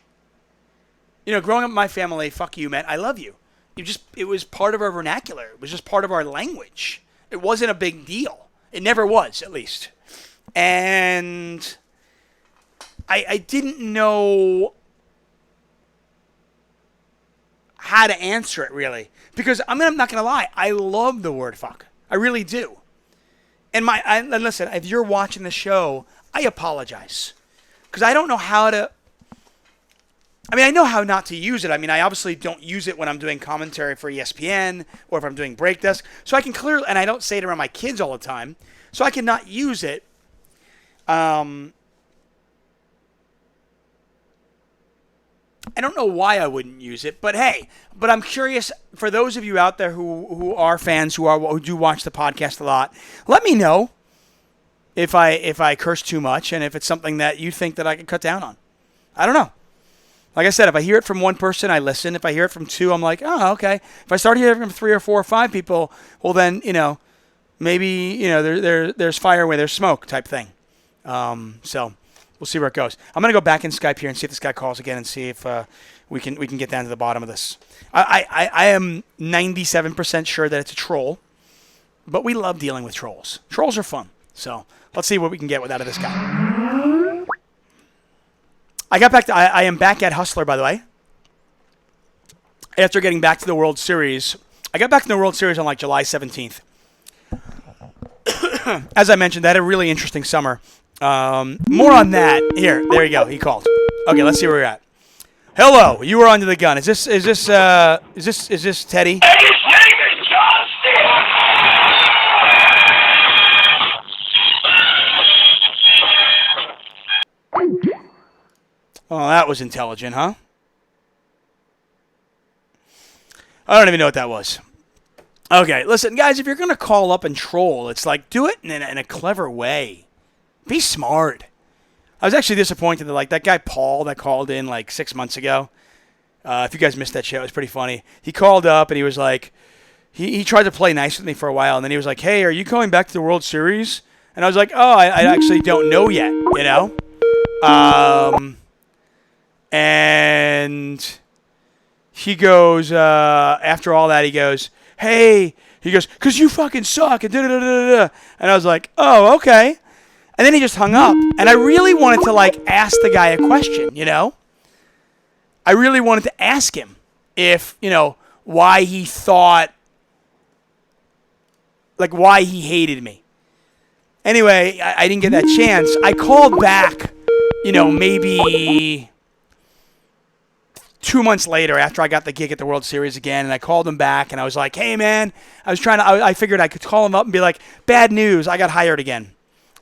growing up in my family, fuck you meant I love you. It was part of our vernacular. It was just part of our language. It wasn't a big deal. It never was, at least. And I didn't know how to answer it, really. Because I'm not going to lie. I love the word fuck. I really do. And listen, if you're watching the show, I apologize. Because I don't know how to... I mean, I know how not to use it. I mean, I obviously don't use it when I'm doing commentary for ESPN or if I'm doing Breakdesk. So I can clearly... And I don't say it around my kids all the time. So I cannot use it. I don't know why I wouldn't use it, but hey, I'm curious for those of you out there who are fans who do watch the podcast a lot. Let me know if I curse too much and if it's something that you think that I could cut down on. I don't know. Like I said, if I hear it from one person, I listen. If I hear it from two, I'm like, oh, okay. If I start hearing from 3 or 4 or 5 people, well then, maybe there's fire where there's smoke type thing. So. We'll see where it goes. I'm going to go back in Skype here and see if this guy calls again and see if we can get down to the bottom of this. I am 97% sure that it's a troll, but we love dealing with trolls. Trolls are fun. So let's see what we can get out of this guy. I am back at Hustler, by the way. After getting back to the World Series. I got back to the World Series on like July 17th. As I mentioned, I had a really interesting summer. More on that. Here, there you go. He called. Okay, let's see where we're at. Hello, you were under the gun. Is this Teddy?
And his name is John Steele.
Oh, that was intelligent, huh? I don't even know what that was. Okay, listen, guys, if you're going to call up and troll, it's like, do it in a clever way. Be smart. I was actually disappointed that that guy Paul that called in like 6 months ago. If you guys missed that show, it was pretty funny. He called up and he was like, he tried to play nice with me for a while, and then he was like, hey, are you going back to the World Series? And I was like, oh, I actually don't know yet, And he goes, after all that, he goes, hey, because you fucking suck, and da-da-da-da-da. And I was like, oh, okay. And then he just hung up. And I really wanted to, ask the guy a question, I really wanted to ask him if, why he thought, why he hated me. Anyway, I didn't get that chance. I called back, maybe 2 months later after I got the gig at the World Series again, and I called him back, and I was like, hey, man, I figured I could call him up and be like, bad news, I got hired again.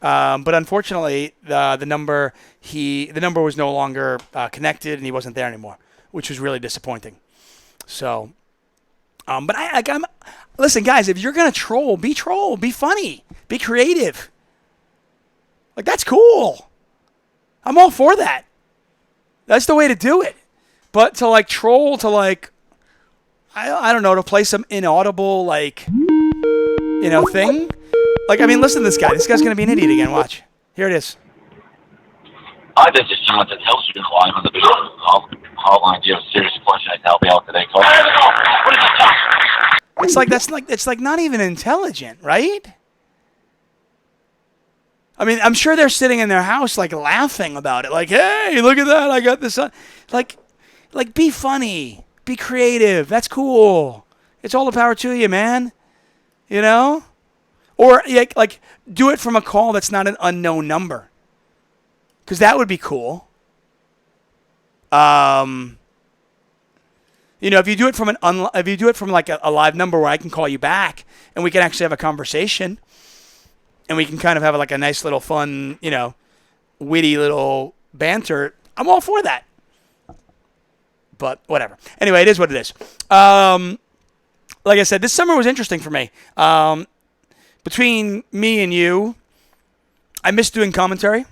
But unfortunately, the number was no longer connected, and he wasn't there anymore, which was really disappointing. So, but listen, guys, if you're gonna troll, be funny, be creative. That's cool. I'm all for that. That's the way to do it. But to troll, to I don't know, to play some inaudible thing. Listen to this guy. This guy's going to be an idiot again. Watch. Here it is.
Hi, this is Jonathan Hills. You're live on the video hotline. Do you have a serious question I can help you out today? Call. What is the
It's not even intelligent, right? I mean, I'm sure they're sitting in their house laughing about it. Hey, look at that. I got this on. Be funny. Be creative. That's cool. It's all the power to you, man. Or, do it from a call that's not an unknown number. Because that would be cool. If you do it from a live number where I can call you back and we can actually have a conversation and we can kind of have a nice little fun, witty little banter, I'm all for that. But whatever. Anyway, it is what it is. Like I said, this summer was interesting for me. Between me and you, I miss doing commentary.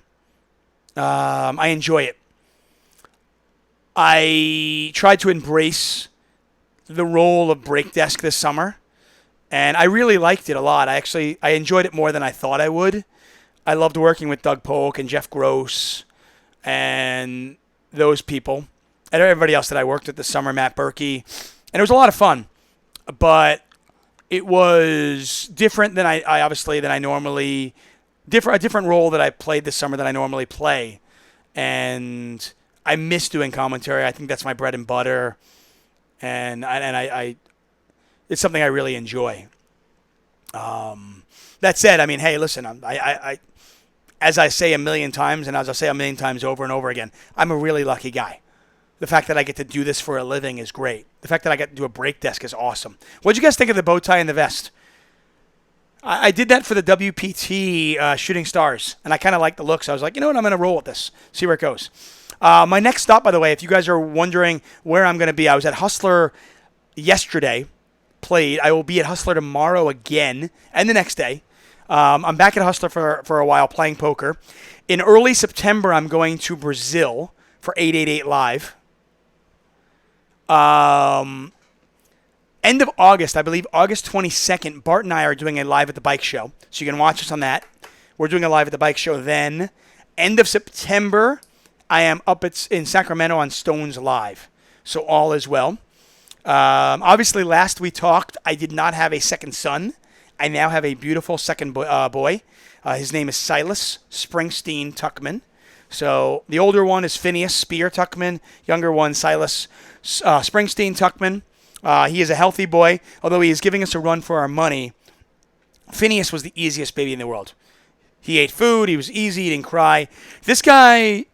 I enjoy it. I tried to embrace the role of Breakdesk this summer, and I really liked it a lot. I enjoyed it more than I thought I would. I loved working with Doug Polk and Jeff Gross and those people, and everybody else that I worked with this summer, Matt Berkey, and it was a lot of fun. But it was different than a different role that I played this summer than I normally play. and I miss doing commentary. I think that's my bread and butter, and I it's something I really enjoy. That said, I mean, hey, listen, I as I say a million times, and as I say a million times over and over again, I'm a really lucky guy. The fact that I get to do this for a living is great. The fact that I get to do a break desk is awesome. What'd you guys think of the bow tie and the vest? I did that for the WPT Shooting Stars, and I kind of liked the looks. I was like, you know what, I'm going to roll with this, see where it goes. My next stop, by the way, if you guys are wondering where I'm going to be, I was at Hustler yesterday, played. I will be at Hustler tomorrow again, and the next day. I'm back at Hustler for a while playing poker. In early September, I'm going to Brazil for 888 Live. End of August, I believe August 22nd, Bart and I are doing a live at the bike show. So you can watch us on that. We're doing a live at the bike show then. End of September, I am up in Sacramento on Stones Live. So all is well. Obviously, last we talked, I did not have a second son. I now have a beautiful second boy. His name is Silas Springsteen Tuchman. So the older one is Phineas Spear Tuchman. Younger one, Silas Springsteen Tuchman. He is a healthy boy, although he is giving us a run for our money. Phineas was the easiest baby in the world. He ate food. He was easy. He didn't cry. This guy,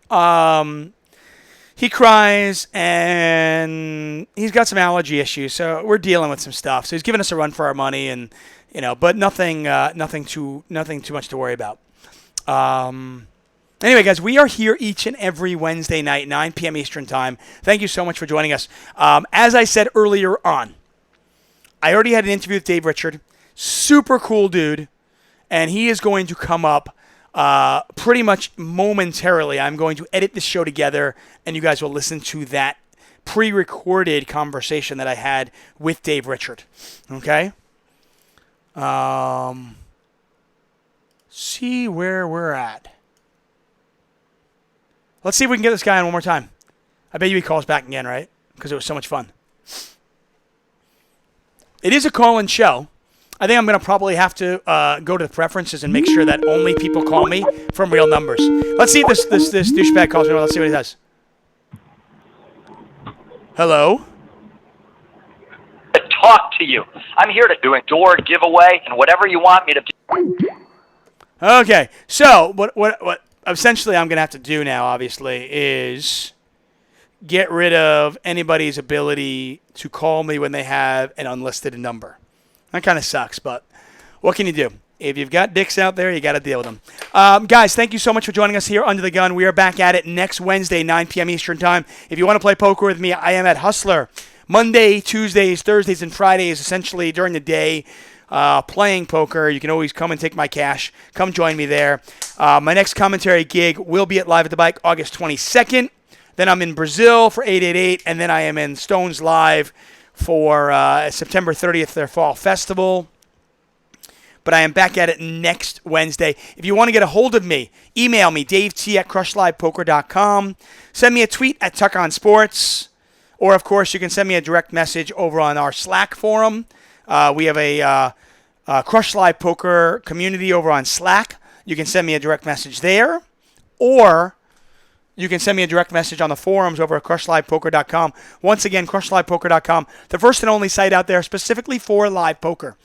he cries, and he's got some allergy issues, so we're dealing with some stuff. So he's giving us a run for our money, and but nothing too much to worry about. Anyway, guys, we are here each and every Wednesday night, 9 p.m. Eastern Time. Thank you so much for joining us. As I said earlier on, I already had an interview with Dave Richard. Super cool dude. And he is going to come up pretty much momentarily. I'm going to edit this show together, and you guys will listen to that pre-recorded conversation that I had with Dave Richard. Okay? See where we're at. Let's see if we can get this guy on one more time. I bet you he calls back again, right? Because it was so much fun. It is a call-in show. I think I'm going to probably have to go to the preferences and make sure that only people call me from real numbers. Let's see if this douchebag calls me. Let's see what he does. Hello?
To talk to you. I'm here to do a door giveaway and whatever you want me to do.
Okay, so what essentially I'm going to have to do now, obviously, is get rid of anybody's ability to call me when they have an unlisted number. That kind of sucks, but what can you do? If you've got dicks out there, you got to deal with them. Guys, thank you so much for joining us here Under the Gun. We are back at it next Wednesday, 9 p.m. Eastern Time. If you want to play poker with me, I am at Hustler. Monday, Tuesdays, Thursdays, and Fridays, essentially during the day, playing poker. You can always come and take my cash. Come join me there. My next commentary gig will be at Live at the Bike August 22nd. Then I'm in Brazil for 888, and then I am in Stones Live for September 30th, their fall festival. But I am back at it next Wednesday. If you want to get a hold of me, email me, davet@crushlivepoker.com. Send me a tweet at TuckOnSports. Or, of course, you can send me a direct message over on our Slack forum. We have a Crush Live Poker community over on Slack. You can send me a direct message there. Or you can send me a direct message on the forums over at crushlivepoker.com. Once again, crushlivepoker.com, the first and only site out there specifically for live poker.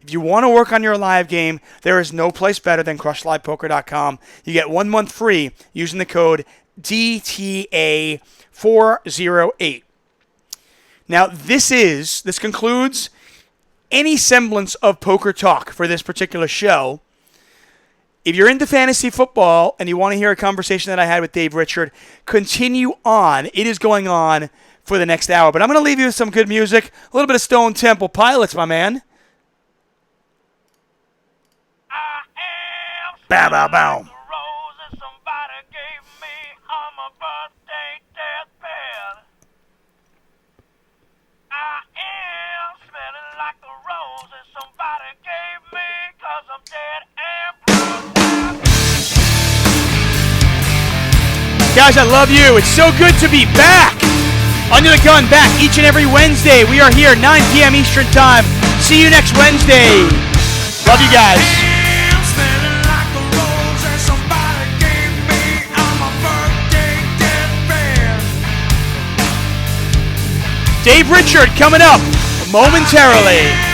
If you want to work on your live game, there is no place better than crushlivepoker.com. You get 1 month free using the code DTA408. Now, this concludes any semblance of poker talk for this particular show. If you're into fantasy football and you want to hear a conversation that I had with Dave Richard, continue on. It is going on for the next hour. But I'm going to leave you with some good music. A little bit of Stone Temple Pilots, my man. Bow, bow, bow. Guys, I love you. It's so good to be back. Under the Gun, back each and every Wednesday. We are here, 9 p.m. Eastern Time. See you next Wednesday. Love you guys. Dave Richard coming up momentarily.